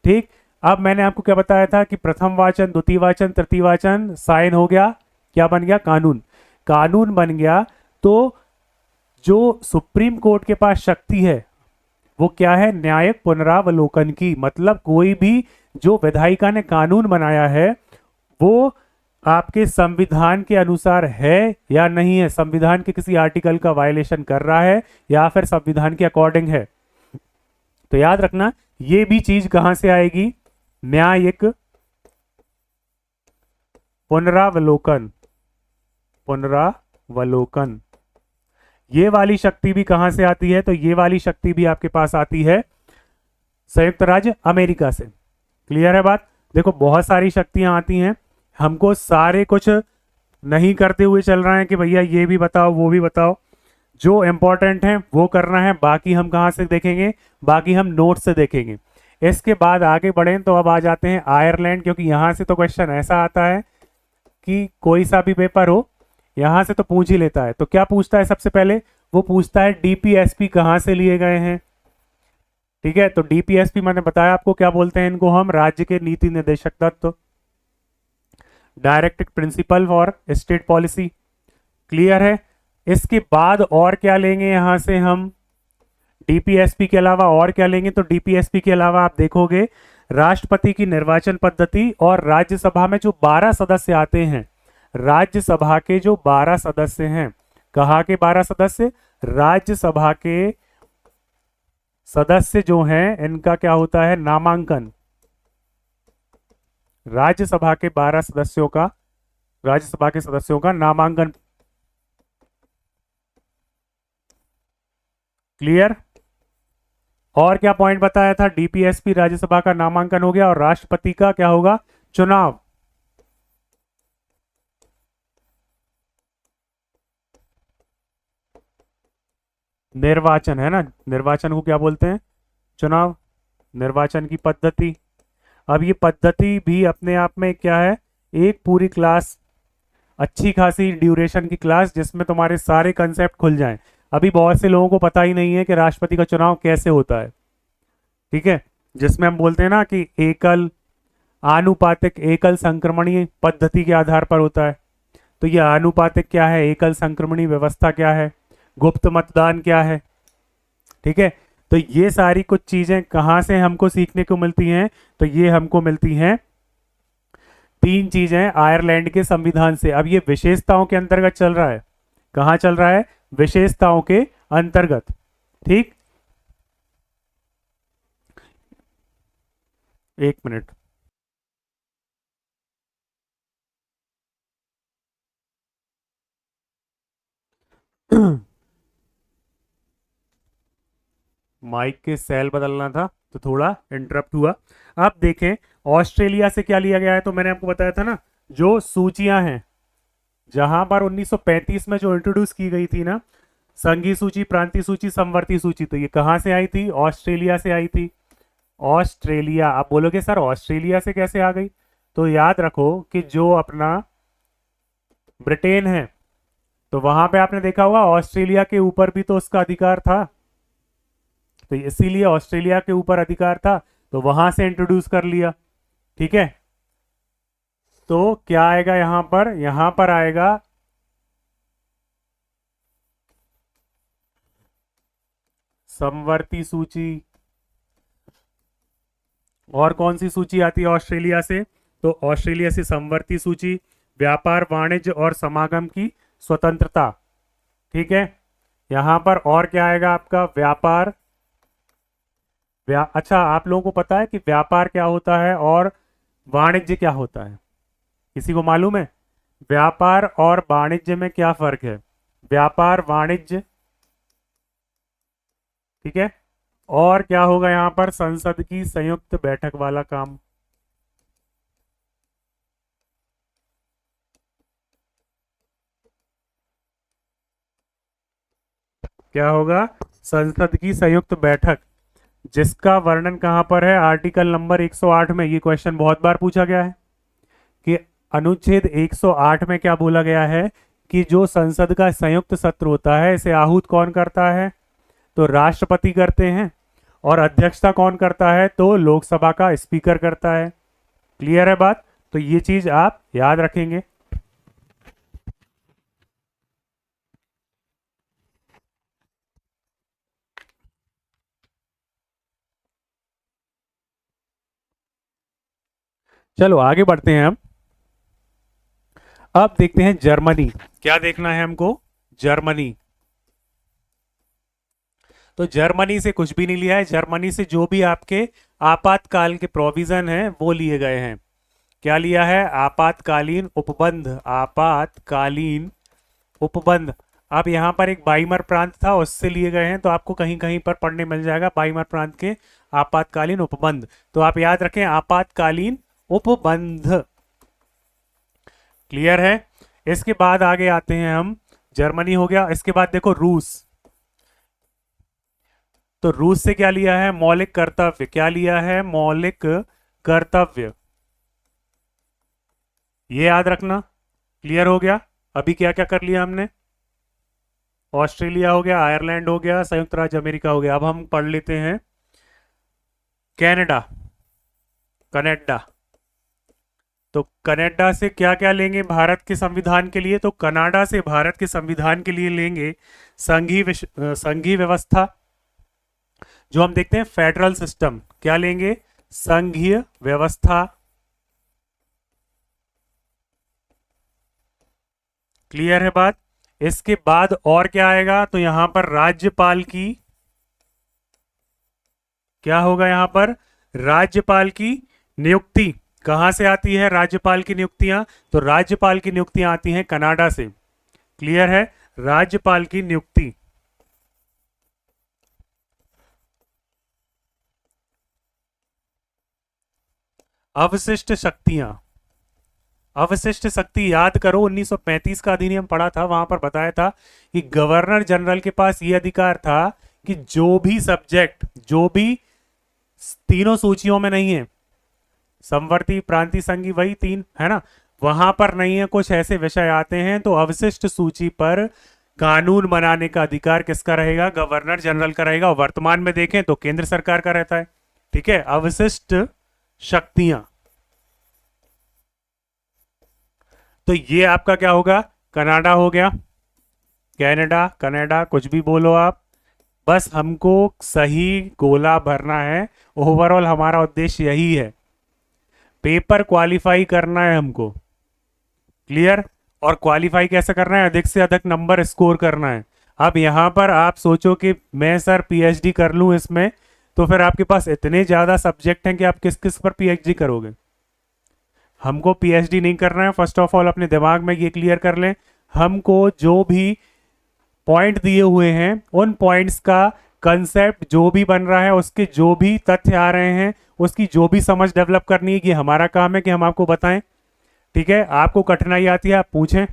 ठीक, अब मैंने आपको क्या बताया था कि प्रथम वाचन, द्वितीय वाचन, तृतीय वाचन, साइन हो गया, क्या बन गया, कानून। कानून बन गया। तो जो सुप्रीम कोर्ट के पास शक्ति है वो क्या है, न्यायिक पुनरावलोकन की। मतलब कोई भी जो विधायिका ने कानून बनाया है वो आपके संविधान के अनुसार है या नहीं है, संविधान के किसी आर्टिकल का वायलेशन कर रहा है या फिर संविधान के अकॉर्डिंग है। तो याद रखना ये भी चीज कहां से आएगी, न्यायिक पुनरावलोकन, पुनरावलोकन। ये वाली शक्ति भी कहां से आती है? तो ये वाली शक्ति भी आपके पास आती है संयुक्त राज्य अमेरिका से। क्लियर है बात? देखो बहुत सारी शक्तियां आती हैं, हमको सारे कुछ नहीं करते हुए चल रहा है कि भैया ये भी बताओ वो भी बताओ। जो इंपॉर्टेंट है वो करना है, बाकी हम कहां से देखेंगे, बाकी हम नोट से देखेंगे। इसके बाद आगे बढ़ें तो अब आ जाते हैं आयरलैंड, क्योंकि यहां से तो क्वेश्चन ऐसा आता है कि कोई सा भी पेपर हो यहां से तो पूछ ही लेता है। तो क्या पूछता है सबसे पहले? वो पूछता है डीपीएसपी कहां से लिए गए हैं। ठीक है, तो डीपीएसपी मैंने बताया आपको क्या बोलते हैं इनको हम, राज्य के नीति निर्देशक तत्व, directive principle for state policy. Clear है? इसके बाद और क्या लेंगे यहां से हम, डीपीएसपी के अलावा और क्या लेंगे? तो डीपीएसपी के अलावा आप देखोगे राष्ट्रपति की निर्वाचन पद्धति, और राज्यसभा में जो 12 सदस्य आते हैं, राज्यसभा के जो 12 सदस्य हैं, कहाँ के 12 सदस्य, राज्यसभा के सदस्य जो हैं इनका क्या होता है, नामांकन। राज्यसभा के 12 सदस्यों का, राज्यसभा के सदस्यों का नामांकन। क्लियर। और क्या पॉइंट बताया था, डीपीएसपी राज्यसभा का नामांकन हो गया और राष्ट्रपति का क्या होगा, चुनाव। निर्वाचन है ना, निर्वाचन को क्या बोलते हैं, चुनाव। निर्वाचन की पद्धति। अब ये पद्धति भी अपने आप में क्या है, एक पूरी क्लास, अच्छी खासी ड्यूरेशन की क्लास जिसमें तुम्हारे सारे कंसेप्ट खुल जाएं। अभी बहुत से लोगों को पता ही नहीं है कि राष्ट्रपति का चुनाव कैसे होता है। ठीक है, जिसमें हम बोलते हैं ना कि एकल आनुपातिक एकल संक्रमणीय पद्धति के आधार पर होता है। तो ये आनुपातिक क्या है, एकल संक्रमणीय व्यवस्था क्या है, गुप्त मतदान क्या है। ठीक है, तो ये सारी कुछ चीजें कहां से हमको सीखने को मिलती हैं, तो ये हमको मिलती हैं, तीन चीजें आयरलैंड के संविधान से। अब ये विशेषताओं के अंतर्गत चल रहा है, कहां चल रहा है, विशेषताओं के अंतर्गत। ठीक, एक मिनट। माइक के सेल बदलना था तो थोड़ा इंटरप्ट हुआ। आप देखें ऑस्ट्रेलिया से क्या लिया गया है, तो मैंने आपको बताया था ना, जो सूचियां हैं, जहां पर 1935 में जो इंट्रोड्यूस की गई थी ना, संघीय सूची, प्रांतीय सूची, समवर्ती सूची, तो ये कहां से आई थी, ऑस्ट्रेलिया से आई थी। ऑस्ट्रेलिया, आप बोलोगे सर ऑस्ट्रेलिया से कैसे आ गई, तो याद रखो कि जो अपना ब्रिटेन है, तो वहां पे आपने देखा होगा ऑस्ट्रेलिया के ऊपर भी तो उसका अधिकार था, तो इसीलिए ऑस्ट्रेलिया के ऊपर अधिकार था, तो वहां से इंट्रोड्यूस कर लिया। ठीक है, तो क्या आएगा यहां पर, यहां पर आएगा समवर्ती सूची। और कौन सी सूची आती है ऑस्ट्रेलिया से, तो ऑस्ट्रेलिया से समवर्ती सूची, व्यापार वाणिज्य और समागम की स्वतंत्रता। ठीक है, यहां पर और क्या आएगा आपका, व्यापार, अच्छा आप लोगों को पता है कि व्यापार क्या होता है और वाणिज्य क्या होता है, किसी को मालूम है, व्यापार और वाणिज्य में क्या फर्क है, व्यापार वाणिज्य। ठीक है, और क्या होगा यहां पर, संसद की संयुक्त बैठक वाला काम। क्या होगा, संसद की संयुक्त बैठक, जिसका वर्णन कहां पर है, आर्टिकल नंबर 108 में। ये क्वेश्चन बहुत बार पूछा गया है कि अनुच्छेद 108 में क्या बोला गया है कि जो संसद का संयुक्त सत्र होता है, इसे आहूत कौन करता है, तो राष्ट्रपति करते हैं, और अध्यक्षता कौन करता है, तो लोकसभा का स्पीकर करता है। क्लियर है बात, तो ये चीज आप याद रखेंगे। चलो आगे बढ़ते हैं हम। अब देखते हैं जर्मनी, क्या देखना है हमको, जर्मनी। तो जर्मनी से कुछ भी नहीं लिया है, जर्मनी से जो भी आपके आपातकाल के प्रोविजन हैं वो लिए गए हैं। क्या लिया है, आपातकालीन उपबंध, आपातकालीन उपबंध। अब यहाँ पर एक बाइमर प्रांत था, उससे लिए गए हैं, तो आपको कहीं कहीं पर पढ़ने मिल जाएगा बाइमर प्रांत के आपातकालीन उपबंध, तो आप याद रखें आपातकालीन उपबंध। क्लियर है, इसके बाद आगे आते हैं हम, जर्मनी हो गया, इसके बाद देखो रूस। तो रूस से क्या लिया है, मौलिक कर्तव्य, क्या लिया है, मौलिक कर्तव्य, ये याद रखना। क्लियर हो गया, अभी क्या क्या कर लिया हमने, ऑस्ट्रेलिया हो गया, आयरलैंड हो गया, संयुक्त राज्य अमेरिका हो गया। अब हम पढ़ लेते हैं कनाडा, कनाडा। तो कनाडा से क्या क्या लेंगे भारत के संविधान के लिए, तो कनाडा से भारत के संविधान के लिए लेंगे संघीय व्यवस्था, जो हम देखते हैं फेडरल सिस्टम, क्या लेंगे, संघीय व्यवस्था। क्लियर है बात, इसके बाद और क्या आएगा, तो यहां पर राज्यपाल की, क्या होगा यहां पर, राज्यपाल की नियुक्ति। कहां से आती है राज्यपाल की नियुक्तियां, तो राज्यपाल की नियुक्तियां आती हैं कनाडा से। क्लियर है, राज्यपाल की नियुक्ति। अवशिष्ट शक्तियां। अवशिष्ट शक्ति याद करो, 1935 का अधिनियम पढ़ा था, वहां पर बताया था कि गवर्नर जनरल के पास यह अधिकार था कि जो भी सब्जेक्ट, जो भी तीनों सूचियों में नहीं है, समवर्ती, प्रांतीय, संघी, वही तीन है ना, वहां पर नहीं है, कुछ ऐसे विषय आते हैं तो अवशिष्ट सूची पर कानून बनाने का अधिकार किसका रहेगा? गवर्नर जनरल का रहेगा। और वर्तमान में देखें तो केंद्र सरकार का रहता है। ठीक है, अवशिष्ट शक्तियां, तो ये आपका क्या होगा? कनाडा हो गया, कनाडा, कनाडा, कुछ भी बोलो आप, बस हमको सही गोला भरना है। ओवरऑल हमारा उद्देश्य यही है, पेपर क्वालिफाई करना है हमको। क्लियर? और क्वालिफाई कैसे करना है? अधिक से अधिक नंबर स्कोर करना है। अब यहां पर आप सोचो कि मैं सर पीएचडी कर लूं इसमें, तो फिर आपके पास इतने ज्यादा सब्जेक्ट हैं कि आप किस किस पर पीएचडी करोगे? हमको पीएचडी नहीं करना है। फर्स्ट ऑफ ऑल अपने दिमाग में ये क्लियर कर लें, हमको जो भी पॉइंट दिए हुए हैं उन पॉइंट्स का कंसेप्ट जो भी बन रहा है, उसके जो भी तथ्य आ रहे हैं, उसकी जो भी समझ डेवलप करनी है, ये हमारा काम है कि हम आपको बताएं। ठीक है, आपको कठिनाई आती है आप पूछें,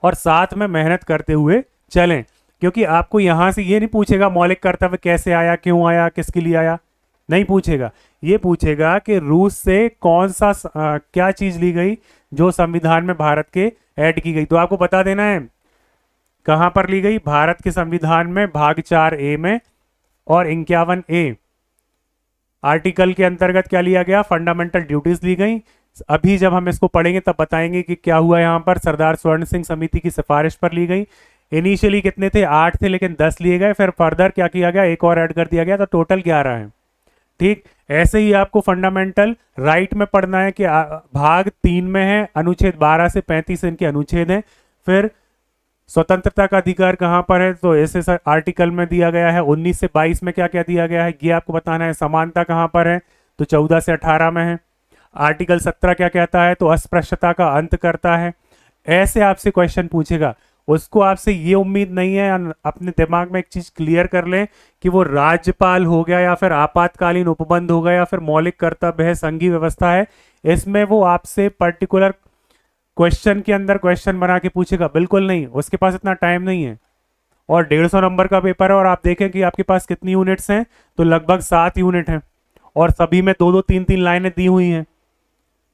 और साथ में मेहनत करते हुए चलें, क्योंकि आपको यहां से ये नहीं पूछेगा मौलिक कर्तव्य कैसे आया, क्यों आया, किसके लिए आया, नहीं पूछेगा। ये पूछेगा कि रूस से कौन सा क्या चीज ली गई जो संविधान में भारत के ऐड की गई। तो आपको बता देना है कहां पर ली गई, भारत के संविधान में भाग 4A में और 51A आर्टिकल के अंतर्गत क्या लिया गया? फंडामेंटल ड्यूटीज ली गई। अभी जब हम इसको पढ़ेंगे तब बताएंगे कि क्या हुआ यहाँ पर। सरदार स्वर्ण सिंह समिति की सिफारिश पर ली गई। इनिशियली कितने थे? 8 थे, लेकिन 10 लिए गए, फिर फर्दर क्या किया गया? एक और ऐड कर दिया गया, तो टोटल 11 है। ठीक, ऐसे ही आपको फंडामेंटल राइट में पढ़ना है कि भाग 3 में है, अनुच्छेद 12 से 35 इनके अनुच्छेद हैं। फिर स्वतंत्रता का अधिकार कहां पर है? तो ऐसे आर्टिकल में दिया गया है। 19 से 22 में क्या क्या दिया गया है ये आपको बताना है। समानता कहां पर है? तो 14 से 18 में है। आर्टिकल 17 क्या कहता है? तो अस्पृश्यता का अंत करता है। ऐसे आपसे क्वेश्चन पूछेगा, उसको आपसे ये उम्मीद नहीं है। अपने दिमाग में एक चीज क्लियर कर लें कि वो राज्यपाल हो गया या फिर आपातकालीन उपबंध हो गया या फिर मौलिक कर्तव्य है, संघीय व्यवस्था है, इसमें वो आपसे पर्टिकुलर क्वेश्चन के अंदर क्वेश्चन बना के पूछेगा, बिल्कुल नहीं। उसके पास इतना टाइम नहीं है। और 150 नंबर का पेपर है, और आप देखें कि आपके पास कितनी यूनिट्स हैं, तो लगभग 7 यूनिट हैं, और सभी में 2-2 3-3 लाइनें दी हुई हैं।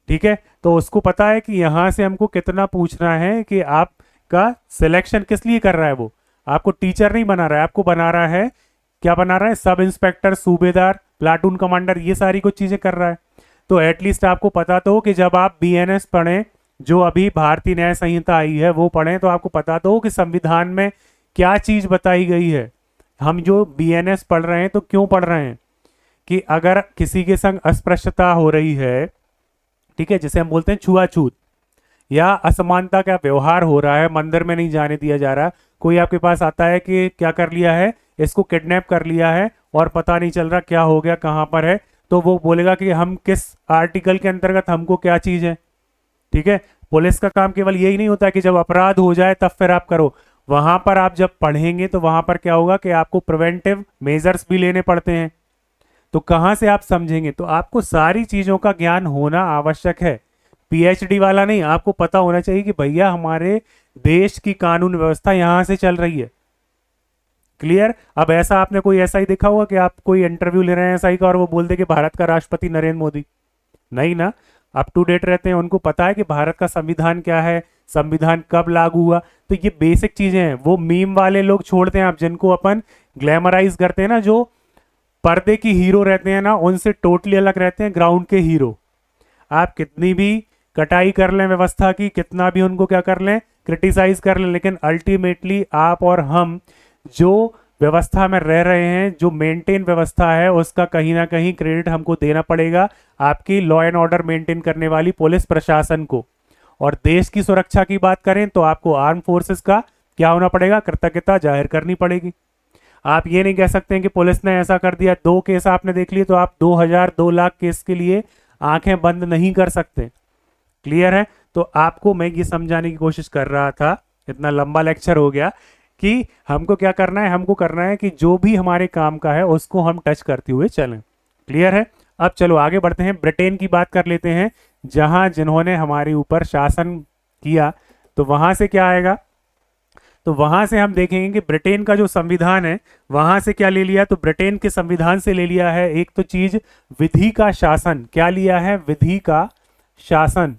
ठीक है, तो उसको पता है कि यहां से हमको कितना पूछना है, कि आपका सिलेक्शन किस लिए कर रहा है। वो आपको टीचर नहीं बना रहा है, आपको बना रहा है, क्या बना रहा है? सब इंस्पेक्टर, सूबेदार, प्लाटून कमांडर, ये सारी कुछ चीजें कर रहा है। तो एटलीस्ट आपको पता तो हो कि जब आप बीएनएस पढ़ें, जो अभी भारतीय न्याय संहिता आई है वो पढ़ें, तो आपको पता तो हो कि संविधान में क्या चीज बताई गई है। हम जो बीएनएस पढ़ रहे हैं तो क्यों पढ़ रहे हैं? कि अगर किसी के संग अस्पृश्यता हो रही है, ठीक है, जिसे हम बोलते हैं छुआछूत या असमानता का व्यवहार हो रहा है, मंदिर में नहीं जाने दिया जा रहा, कोई आपके पास आता है कि क्या कर लिया है, इसको किडनैप कर लिया है और पता नहीं चल रहा क्या हो गया, कहां पर है, तो वो बोलेगा कि हम किस आर्टिकल के अंतर्गत हमको क्या चीज है। ठीक है, पुलिस का काम केवल यही नहीं होता कि जब अपराध हो जाए तब फिर आप करो। वहां पर आप जब पढ़ेंगे तो वहां पर क्या होगा कि आपको प्रिवेंटिव मेजर्स भी लेने पड़ते हैं। तो कहां से आप समझेंगे? तो आपको सारी चीजों का ज्ञान होना आवश्यक है। पीएचडी वाला नहीं, आपको पता होना चाहिए कि भैया हमारे देश की कानून व्यवस्था यहां से चल रही है। क्लियर? अब ऐसा आपने कोई ऐसा ही देखा होगा कि आप कोई इंटरव्यू ले रहे हैं ऐसा ही का, और वो बोलते कि भारत का राष्ट्रपति नरेंद्र मोदी? नहीं ना, अप टू डेट रहते हैं, उनको पता है कि भारत का संविधान क्या है, संविधान कब लागू हुआ। तो ये बेसिक चीजें हैं। वो मीम वाले लोग छोड़ते हैं आप, जिनको अपन ग्लैमराइज करते हैं ना, जो पर्दे की हीरो रहते हैं ना, उनसे टोटली अलग रहते हैं ग्राउंड के हीरो। आप कितनी भी कटाई कर लें व्यवस्था की, कितना भी उनको क्या कर लें, क्रिटिसाइज कर लें, लेकिन अल्टीमेटली आप और हम जो व्यवस्था में रह रहे हैं, जो मेंटेन व्यवस्था है, उसका कहीं ना कहीं क्रेडिट हमको देना पड़ेगा आपकी लॉ एंड ऑर्डर मेंटेन करने वाली पुलिस प्रशासन को। और देश की सुरक्षा की बात करें तो आपको आर्म फोर्सेस का क्या होना पड़ेगा? कृतज्ञता जाहिर करनी पड़ेगी। आप ये नहीं कह सकते हैं कि पुलिस ने ऐसा कर दिया, 2 केस आपने देख लिए तो आप 2000 2 लाख केस के लिए आंखें बंद नहीं कर सकते। क्लियर है? तो आपको मैं ये समझाने की कोशिश कर रहा था, इतना लंबा लेक्चर हो गया, कि हमको क्या करना है, हमको करना है कि जो भी हमारे काम का है उसको हम टच करते हुए चलें। क्लियर है? अब चलो आगे बढ़ते हैं, ब्रिटेन की बात कर लेते हैं, जहां जिन्होंने हमारे ऊपर शासन किया। तो वहां से क्या आएगा, तो वहां से हम देखेंगे कि ब्रिटेन का जो संविधान है वहां से क्या ले लिया, तो ब्रिटेन के संविधान से ले लिया है एक तो चीज, विधि का शासन। क्या लिया है, विधि का शासन।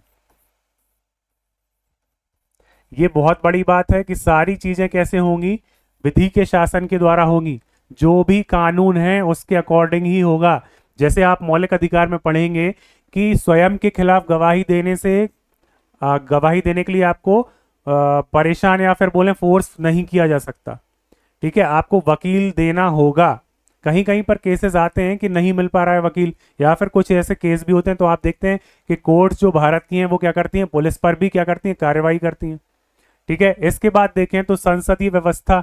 ये बहुत बड़ी बात है कि सारी चीजें कैसे होंगी, विधि के शासन के द्वारा होंगी। जो भी कानून है उसके अकॉर्डिंग ही होगा। जैसे आप मौलिक अधिकार में पढ़ेंगे कि स्वयं के खिलाफ गवाही देने से गवाही देने के लिए आपको परेशान या फिर बोले फोर्स नहीं किया जा सकता। ठीक है, आपको वकील देना होगा। कहीं कहीं पर केसेस आते हैं कि नहीं मिल पा रहा है वकील, या फिर कुछ ऐसे केस भी होते हैं, तो आप देखते हैं कि कोर्ट जो भारत की हैं वो क्या करती हैं, पुलिस पर भी क्या करती हैं, कार्रवाई करती हैं। ठीक है, इसके बाद देखें तो संसदीय व्यवस्था,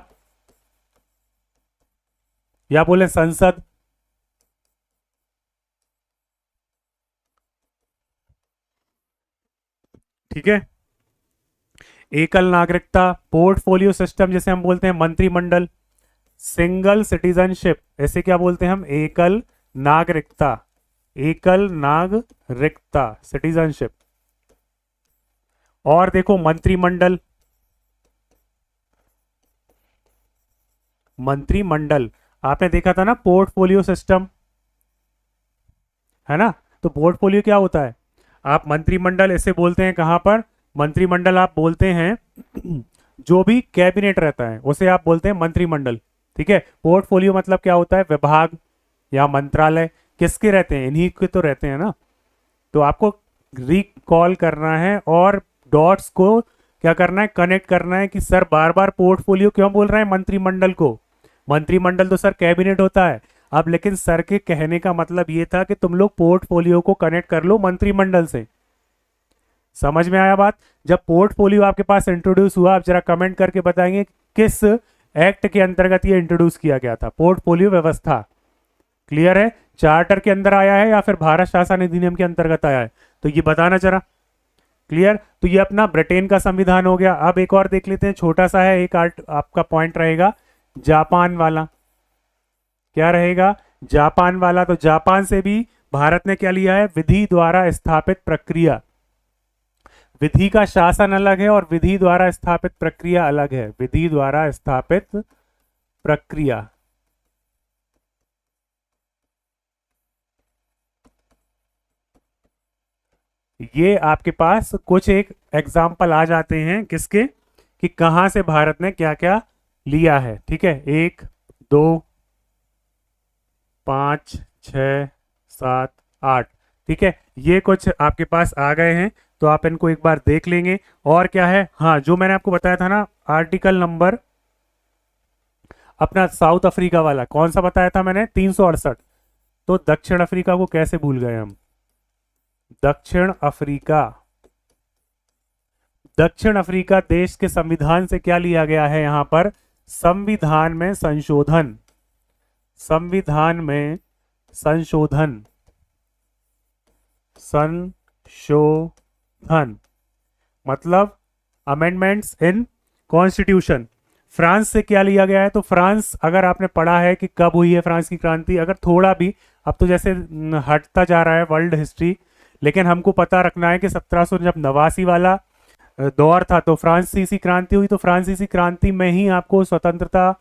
या बोले संसद। ठीक है, एकल नागरिकता, पोर्टफोलियो सिस्टम जैसे हम बोलते हैं, मंत्रिमंडल, सिंगल सिटीजनशिप, ऐसे क्या बोलते हैं हम, एकल नागरिकता, एकल नागरिकता सिटीजनशिप। और देखो मंत्रिमंडल, मंत्रिमंडल आपने देखा था ना, पोर्टफोलियो सिस्टम, है ना। तो पोर्टफोलियो क्या होता है, आप मंत्रिमंडल ऐसे बोलते हैं, कहां पर, मंत्रिमंडल आप बोलते हैं जो भी कैबिनेट रहता है उसे आप बोलते हैं मंत्रिमंडल। ठीक है, पोर्टफोलियो मतलब क्या होता है, विभाग या मंत्रालय किसके रहते हैं, इन्हीं के तो रहते हैं ना। तो आपको रिकॉल करना है और डॉट्स को क्या करना है, कनेक्ट करना है कि सर बार बार पोर्टफोलियो क्यों बोल रहे हैं मंत्रिमंडल को। मंत्रिमंडल तो सर कैबिनेट होता है। अब लेकिन सर के कहने का मतलब ये था कि तुम लोग पोर्टफोलियो को कनेक्ट कर लो मंत्रिमंडल से। समझ में आया बात। जब पोर्टफोलियो आपके पास इंट्रोड्यूस हुआ, आप जरा कमेंट करके बताएंगे किस एक्ट के अंतर्गत ये इंट्रोड्यूस किया गया था, पोर्टफोलियो व्यवस्था। क्लियर है, चार्टर के अंदर आया है या फिर भारत शासन अधिनियम के अंतर्गत आया है, तो ये बताना जरा। क्लियर, तो ये अपना ब्रिटेन का संविधान हो गया। अब एक और देख लेते हैं, छोटा सा है, एक आर्ट आपका पॉइंट रहेगा जापान वाला। क्या रहेगा, जापान वाला। तो जापान से भी भारत ने क्या लिया है, विधि द्वारा स्थापित प्रक्रिया। विधि का शासन अलग है और विधि द्वारा स्थापित प्रक्रिया अलग है। विधि द्वारा स्थापित प्रक्रिया, ये आपके पास कुछ एक एग्जाम्पल आ जाते हैं किसके, कि कहां से भारत ने क्या क्या लिया है। ठीक है, 1 2 5 6 7 8। ठीक है, ये कुछ आपके पास आ गए हैं, तो आप इनको एक बार देख लेंगे। और क्या है, हाँ जो मैंने आपको बताया था ना, आर्टिकल नंबर अपना साउथ अफ्रीका वाला, कौन सा बताया था मैंने, 368। तो दक्षिण अफ्रीका को कैसे भूल गए हम, दक्षिण अफ्रीका। दक्षिण अफ्रीका देश के संविधान से क्या लिया गया है, यहां पर संविधान में संशोधन, संविधान में संशोधन, संशोधन मतलब अमेंडमेंट्स इन कॉन्स्टिट्यूशन। फ्रांस से क्या लिया गया है, तो फ्रांस, अगर आपने पढ़ा है कि कब हुई है फ्रांस की क्रांति, अगर थोड़ा भी, अब तो जैसे हटता जा रहा है वर्ल्ड हिस्ट्री, लेकिन हमको पता रखना है कि 1700 जब नवासी वाला दौर था तो फ्रांसीसी क्रांति हुई। तो फ्रांसीसी क्रांति में ही आपको स्वतंत्रता,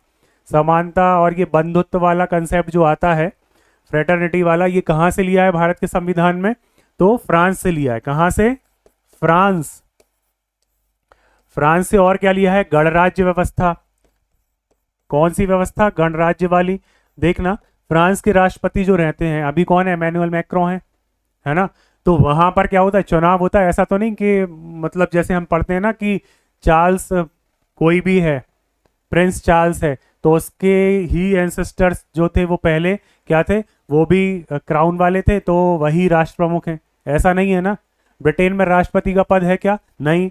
समानता और ये बंधुत्व वाला कंसेप्ट जो आता है, फ्रेटर्निटी वाला, ये कहाँ से लिया है भारत के संविधान में, तो फ्रांस से लिया है। कहाँ से, फ्रांस। फ्रांस से और क्या लिया है, गणराज्य व्यवस्था। कौन सी व्यवस्था, गणराज्य वाली। देखना, फ्रांस के राष्ट्रपति जो रहते हैं अभी कौन है, इमैनुअल मैक्रों है ना। तो वहां पर क्या होता है, चुनाव होता है। ऐसा तो नहीं कि मतलब जैसे हम पढ़ते हैं ना कि चार्ल्स कोई भी है, प्रिंस चार्ल्स है, तो उसके ही एंसेस्टर्स जो थे वो पहले क्या थे, वो भी क्राउन वाले थे, तो वही राष्ट्र प्रमुख हैं। ऐसा नहीं है ना। ब्रिटेन में राष्ट्रपति का पद है क्या, नहीं।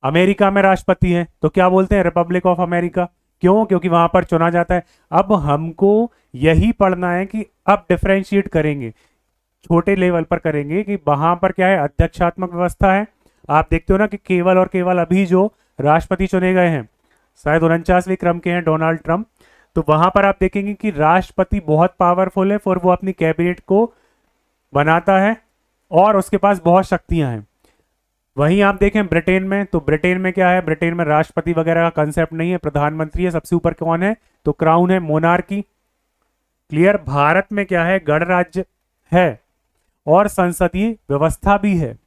अमेरिका में राष्ट्रपति है तो क्या बोलते हैं, रिपब्लिक ऑफ अमेरिका। क्यों, क्योंकि वहां पर चुना जाता है। अब हमको यही पढ़ना है कि अब डिफ्रेंशिएट करेंगे, छोटे लेवल पर करेंगे कि वहां पर क्या है, अध्यक्षात्मक व्यवस्था है। आप देखते हो ना कि केवल और केवल अभी जो राष्ट्रपति चुने गए हैं, शायद 49वें क्रम के हैं, डोनाल्ड ट्रंप। तो वहां पर आप देखेंगे कि राष्ट्रपति बहुत पावरफुल है, और वो अपनी कैबिनेट को बनाता है और उसके पास बहुत शक्तियां हैं। वहीं आप देखें ब्रिटेन में, तो ब्रिटेन में क्या है, ब्रिटेन में राष्ट्रपति वगैरह का कंसेप्ट नहीं है, प्रधानमंत्री है, सबसे ऊपर कौन है, तो क्राउन है, मोनार्की। क्लियर। भारत में क्या है, गणराज्य है और संसदीय व्यवस्था भी है,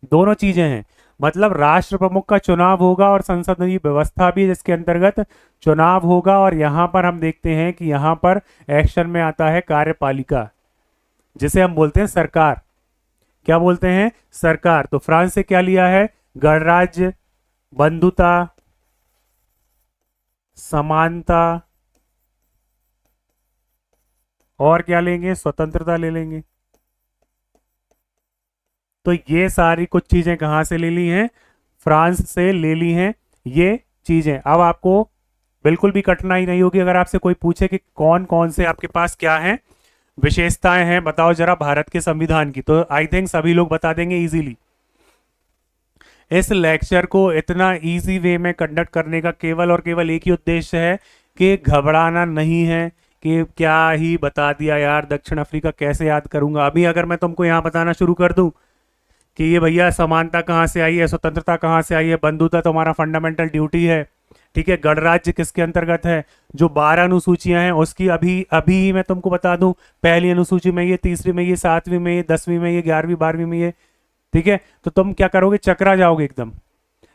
दोनों चीजें हैं। मतलब राष्ट्र प्रमुख का चुनाव होगा और संसदीय व्यवस्था भी है जिसके अंतर्गत चुनाव होगा। और यहां पर हम देखते हैं कि यहां पर एक्शन में आता है कार्यपालिका, जिसे हम बोलते हैं सरकार। क्या बोलते हैं, सरकार। तो फ्रांस से क्या लिया है, गणराज्य, बंधुता, समानता, और क्या लेंगे, स्वतंत्रता ले लेंगे। तो ये सारी कुछ चीजें कहां से ले ली हैं, फ्रांस से ले ली हैं ये चीजें। अब आपको बिल्कुल भी कठिनाई नहीं होगी अगर आपसे कोई पूछे कि कौन कौन से आपके पास क्या है विशेषताएं हैं, बताओ जरा भारत के संविधान की, तो आई थिंक सभी लोग बता देंगे इजीली। इस लेक्चर को इतना इजी वे में कंडक्ट करने का केवल और केवल एक ही उद्देश्य है कि घबराना नहीं है कि क्या ही बता दिया यार, दक्षिण अफ्रीका कैसे याद करूंगा। अभी अगर मैं तुमको यहाँ बताना शुरू कर दूं कि ये भैया समानता कहाँ से आई है, स्वतंत्रता कहाँ से आई है, बंधुता तुम्हारा फंडामेंटल ड्यूटी है, ठीक है, गणराज्य किसके अंतर्गत है, जो 12 अनुसूचियां हैं उसकी अभी अभी मैं तुमको बता दूं, पहली अनुसूची में ये, तीसरी में ये, 7वीं में ये, 10वीं में ये, 11वीं 12वीं में ये, ठीक है। तो तुम क्या करोगे, चकरा जाओगे एकदम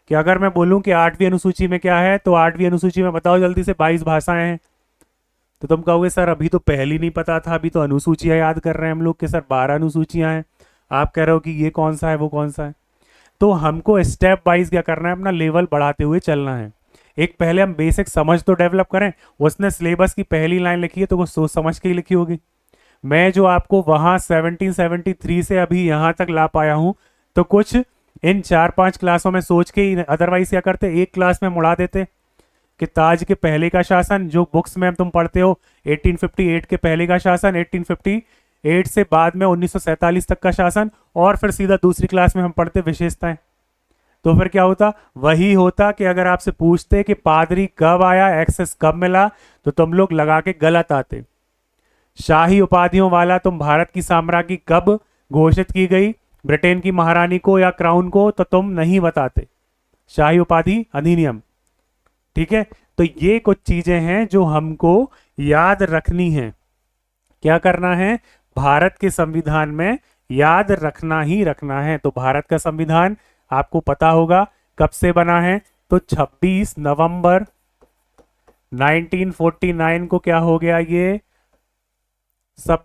कि अगर मैं बोलूं कि 8वीं अनुसूची में क्या है, तो 8वीं अनुसूची में बताओ जल्दी से 22 भाषाएं हैं, तो तुम कहोगे सर अभी तो पहली नहीं पता था, अभी तो अनुसूचियां याद कर रहे हैं हम लोग कि सर 12 अनुसूचियां हैं, आप कह रहे हो कि ये कौन सा है वो कौन सा है। तो हमको स्टेप वाइज क्या करना है, अपना लेवल बढ़ाते हुए चलना है। एक पहले हम बेसिक समझ तो डेवलप करें। उसने सिलेबस की पहली लाइन लिखी है तो वो सोच समझ के ही लिखी होगी। मैं जो आपको वहां 1773 से अभी यहां तक ला पाया हूं, तो कुछ इन 4-5 क्लासों में सोच के ही, अदरवाइज क्या करते, एक क्लास में मुड़ा देते कि ताज के पहले का शासन, जो बुक्स में तुम पढ़ते हो 1858 के पहले का शासन, 1858 से बाद में 1947 तक का शासन, और फिर सीधा दूसरी क्लास में हम पढ़ते विशेषताएं। तो फिर क्या होता, वही होता कि अगर आपसे पूछते कि पादरी कब आया, एक्सेस कब मिला, तो तुम लोग लगा के गलत आते। शाही उपाधियों वाला तुम भारत की साम्राज्ञी कब घोषित की गई, ब्रिटेन की महारानी को या क्राउन को, तो तुम नहीं बताते, शाही उपाधि अधिनियम, ठीक है। तो ये कुछ चीजें हैं जो हमको याद रखनी है। क्या करना है, भारत के संविधान में याद रखना ही रखना है। तो भारत का संविधान आपको पता होगा कब से बना है, तो 26 नवंबर 1949 को क्या हो गया, ये सब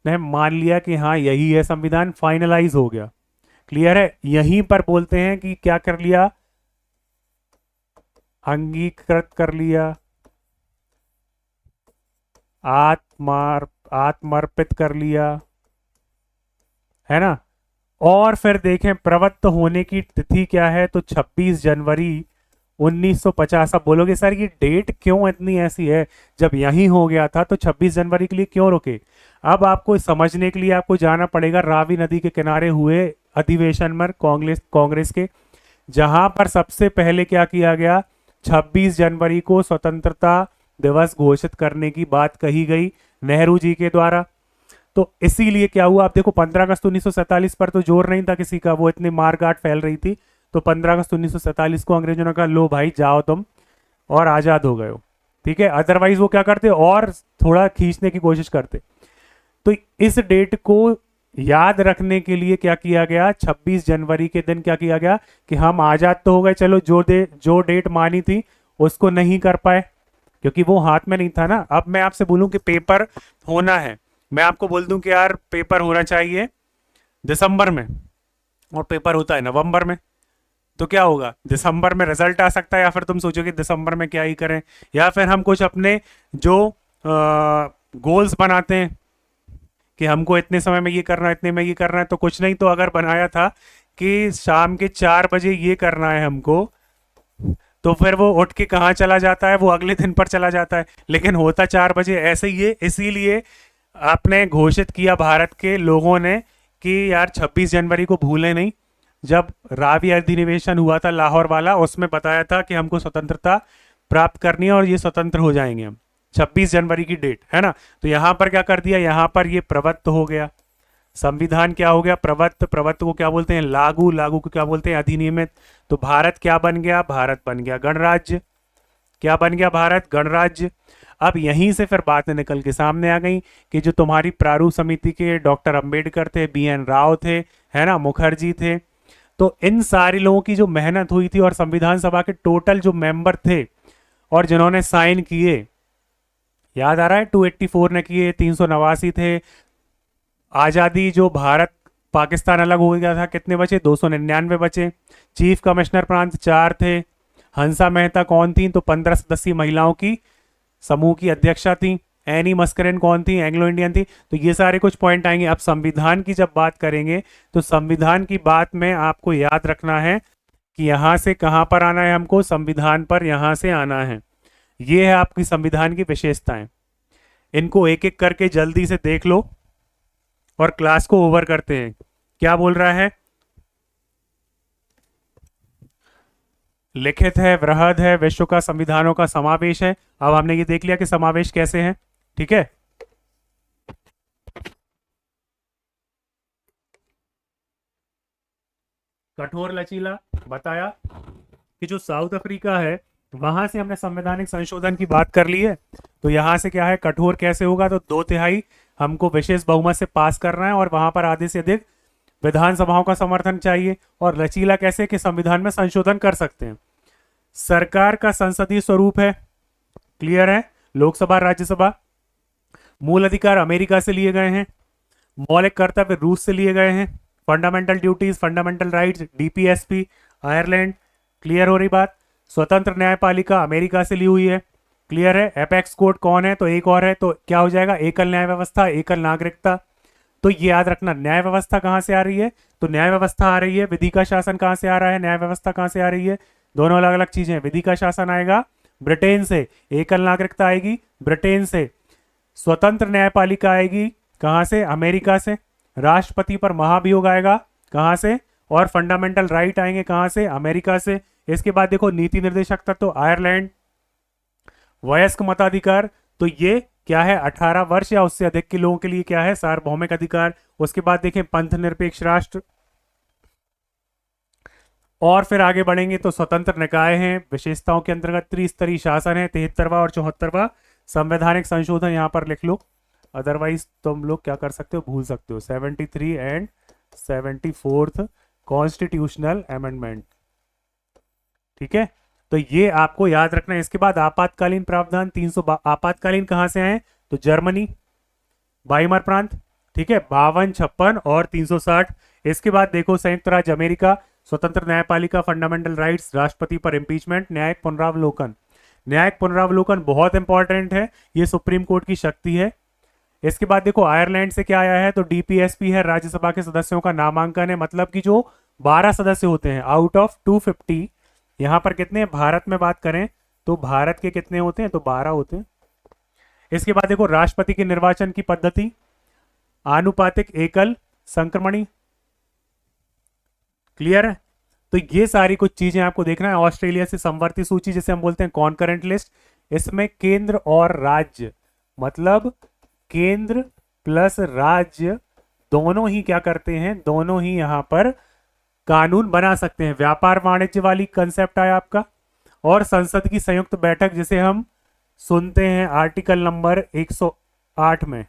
ने मान लिया कि हाँ यही है संविधान, फाइनलाइज हो गया। क्लियर है। यहीं पर बोलते हैं कि क्या कर लिया, अंगीकृत कर लिया, आत्मर्पित कर लिया, है ना। और फिर देखें प्रवृत्त होने की तिथि क्या है, तो 26 जनवरी 1950। अब बोलोगे सर ये डेट क्यों इतनी ऐसी है, जब यही हो गया था तो 26 जनवरी के लिए क्यों रुके। अब आपको समझने के लिए आपको जाना पड़ेगा रावी नदी के किनारे हुए अधिवेशन में कांग्रेस के, जहां पर सबसे पहले क्या किया गया, 26 जनवरी को स्वतंत्रता दिवस घोषित करने की बात कही गई नेहरू जी के द्वारा। तो इसीलिए क्या हुआ, आप देखो 15 अगस्त 1947 पर तो जोर नहीं था किसी का, वो इतनी मारकाट फैल रही थी, तो 15 अगस्त 1947 को अंग्रेजों ने कहा लो भाई जाओ तुम, और आजाद हो गए हो, ठीक है। अदरवाइज वो क्या करते और थोड़ा खींचने की कोशिश करते। तो इस डेट को याद रखने के लिए क्या किया गया, 26 जनवरी के दिन क्या किया गया कि हम आजाद तो हो गए, चलो जो डेट मानी थी उसको नहीं कर पाए क्योंकि वो हाथ में नहीं था ना। अब मैं आपसे बोलूं कि पेपर होना है, मैं आपको बोल दूं कि यार पेपर होना चाहिए दिसंबर में, और पेपर होता है नवंबर में, तो क्या होगा, दिसंबर में रिजल्ट आ सकता है, या फिर तुम सोचोगे दिसंबर में क्या ही करें, या फिर हम कुछ अपने जो गोल्स बनाते हैं कि हमको इतने समय में ये करना है, इतने में ये करना है, तो कुछ नहीं तो अगर बनाया था कि शाम के 4 बजे ये करना है हमको, तो फिर वो उठ के कहाँ चला जाता है, वो अगले दिन पर चला जाता है, लेकिन होता 4 बजे ऐसे ही है। इसीलिए आपने घोषित किया भारत के लोगों ने कि यार 26 जनवरी को भूलें नहीं, जब रावी अधिनिवेशन हुआ था लाहौर वाला, उसमें बताया था कि हमको स्वतंत्रता प्राप्त करनी है और ये स्वतंत्र हो जाएंगे हम। 26 जनवरी की डेट है ना। तो यहां पर क्या कर दिया, यहां पर ये प्रवत्त हो गया, संविधान क्या हो गया, प्रवत्त, प्रवत्त को क्या बोलते हैं, लागू, लागू को क्या बोलते हैं, अधिनियमित। तो भारत क्या बन गया, भारत बन गया गणराज्य। क्या बन गया, भारत गणराज्य। अब यहीं से फिर बातें निकल के सामने आ गई कि जो तुम्हारी प्रारूप समिति के डॉक्टर अंबेडकर थे, BN राव थे, है ना, मुखर्जी थे, तो इन सारे लोगों की जो मेहनत हुई थी और संविधान सभा के टोटल जो मेंबर थे और जिन्होंने साइन किए, याद आ रहा है, 284 ने किए, 389 थे। आज़ादी जो भारत पाकिस्तान अलग हो गया था, कितने बचे, 299 बचे। चीफ कमिश्नर प्रांत 4 थे। हंसा मेहता कौन थी, तो 15 सदस्यीय महिलाओं की समूह की अध्यक्षा थी। एनी मस्करेन कौन थी, एंग्लो इंडियन थी। तो ये सारे कुछ पॉइंट आएंगे। अब संविधान की जब बात करेंगे तो संविधान की बात में आपको याद रखना है कि यहां से कहां पर आना है, हमको संविधान पर यहां से आना है। ये है आपकी संविधान की विशेषताएं। इनको एक एक करके जल्दी से देख लो और क्लास को ओवर करते हैं। क्या बोल रहा है, लिखित है, वृहद है, विश्व का संविधानों का समावेश है। अब हमने ये देख लिया कि समावेश कैसे है, ठीक है। कठोर लचीला बताया कि जो साउथ अफ्रीका है वहां से हमने संवैधानिक संशोधन की बात कर ली है। तो यहां से क्या है, कठोर कैसे होगा, तो 2/3 हमको विशेष बहुमत से पास करना है और वहां पर आधे से अधिक विधानसभाओं का समर्थन चाहिए। और लचीला कैसे, कि संविधान में संशोधन कर सकते हैं। सरकार का संसदीय स्वरूप है, क्लियर है, लोकसभा राज्यसभा। मूल अधिकार अमेरिका से लिए गए हैं, मौलिक कर्तव्य रूस से लिए गए हैं। Fundamental duties, fundamental rights, DPSP Ireland, clear हो रही बात। स्वतंत्र न्यायपालिका अमेरिका से ली हुई है, क्लियर है। एपेक्स कोर्ट कौन है, तो एक और है, तो क्या हो जाएगा, एकल न्याय व्यवस्था, एकल नागरिकता। तो ये याद रखना, न्याय व्यवस्था कहां से आ रही है, तो न्याय व्यवस्था आ रही है, विधि का शासन कहां से आ रहा है, न्याय व्यवस्था कहां से आ रही है, दोनों अलग अलग चीजें। विधि का शासन आएगा ब्रिटेन से, एकल नागरिकता आएगी ब्रिटेन से, स्वतंत्र न्यायपालिका आएगी कहां से, अमेरिका से। राष्ट्रपति पर महाभियोग आएगा कहां से, और फंडामेंटल राइट आएंगे कहां से, अमेरिका से। इसके बाद देखो नीति निर्देशक तत्व, आयरलैंड। वयस्क मताधिकार, तो ये क्या है, 18 वर्ष या उससे अधिक के लोगों के लिए क्या है, सार्वभौमिक अधिकार। उसके बाद देखें पंथ निरपेक्ष राष्ट्र। और फिर आगे बढ़ेंगे तो स्वतंत्र निकाय हैं, विशेषताओं के अंतर्गत त्रिस्तरीय शासन है, 73वां और 74वां संवैधानिक संशोधन यहां पर लिख लो, अदरवाइज तुम लोग क्या कर सकते हो, भूल सकते हो। 73 एंड 74th कॉन्स्टिट्यूशनल अमेंडमेंट, ठीक है। तो ये आपको याद रखना है। इसके बाद आपातकालीन प्रावधान 300, आपातकालीन कहां से आए, तो जर्मनी, वाइमर प्रांत, ठीक है, 52, 56 और 360। इसके बाद देखो संयुक्त राज्य अमेरिका, स्वतंत्र न्यायपालिका, फंडामेंटल राइट्स, राष्ट्रपति पर इंपीचमेंट, न्यायिक पुनरावलोकन। न्यायिक पुनरावलोकन बहुत इंपॉर्टेंट है, ये सुप्रीम कोर्ट की शक्ति है। इसके बाद देखो आयरलैंड से क्या आया है, तो DPSP है, राज्यसभा के सदस्यों का नामांकन है, मतलब कि जो 12 सदस्य होते हैं आउट ऑफ 250, यहां पर कितने, भारत में बात करें तो भारत के कितने होते हैं, तो 12 होते हैं। इसके बाद देखो राष्ट्रपति के निर्वाचन की पद्धति, आनुपातिक, एकल, संक्रमणी, क्लियर है। तो ये सारी कुछ चीजें आपको देखना है। ऑस्ट्रेलिया से समवर्ती सूची, जिसे हम बोलते हैं कॉन्करेंट लिस्ट, इसमें केंद्र और राज्य, मतलब केंद्र प्लस राज्य दोनों ही क्या करते हैं, दोनों ही यहां पर कानून बना सकते हैं। व्यापार वाणिज्य वाली कंसेप्ट आया आपका। और संसद की संयुक्त बैठक जिसे हम सुनते हैं आर्टिकल नंबर 108 में,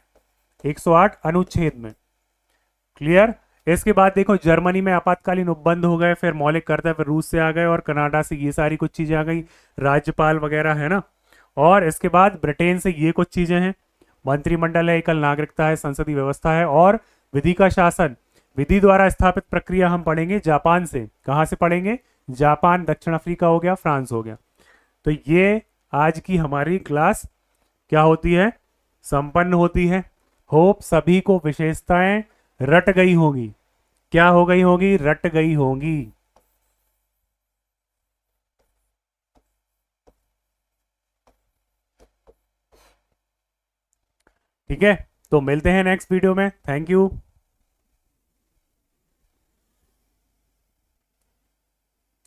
108 अनुच्छेद में, क्लियर। इसके बाद देखो जर्मनी में आपातकालीन उपबंध हो गए, फिर मौलिक कर्तव्य रूस से आ गए और कनाडा से ये सारी कुछ चीजें आ गई, राज्यपाल वगैरह, है ना। और इसके बाद ब्रिटेन से ये कुछ चीजें हैं, मंत्रिमंडल है, एकल नागरिकता है, संसदीय व्यवस्था है और विधि का शासन। विधि द्वारा स्थापित प्रक्रिया हम पढ़ेंगे जापान से। कहां से पढ़ेंगे, जापान, दक्षिण अफ्रीका हो गया, फ्रांस हो गया। तो ये आज की हमारी क्लास क्या होती है, संपन्न होती है। होप सभी को विशेषताएं रट गई होगी। क्या हो गई होगी, रट गई होगी। ठीक है, तो मिलते हैं नेक्स्ट वीडियो में। Thank you.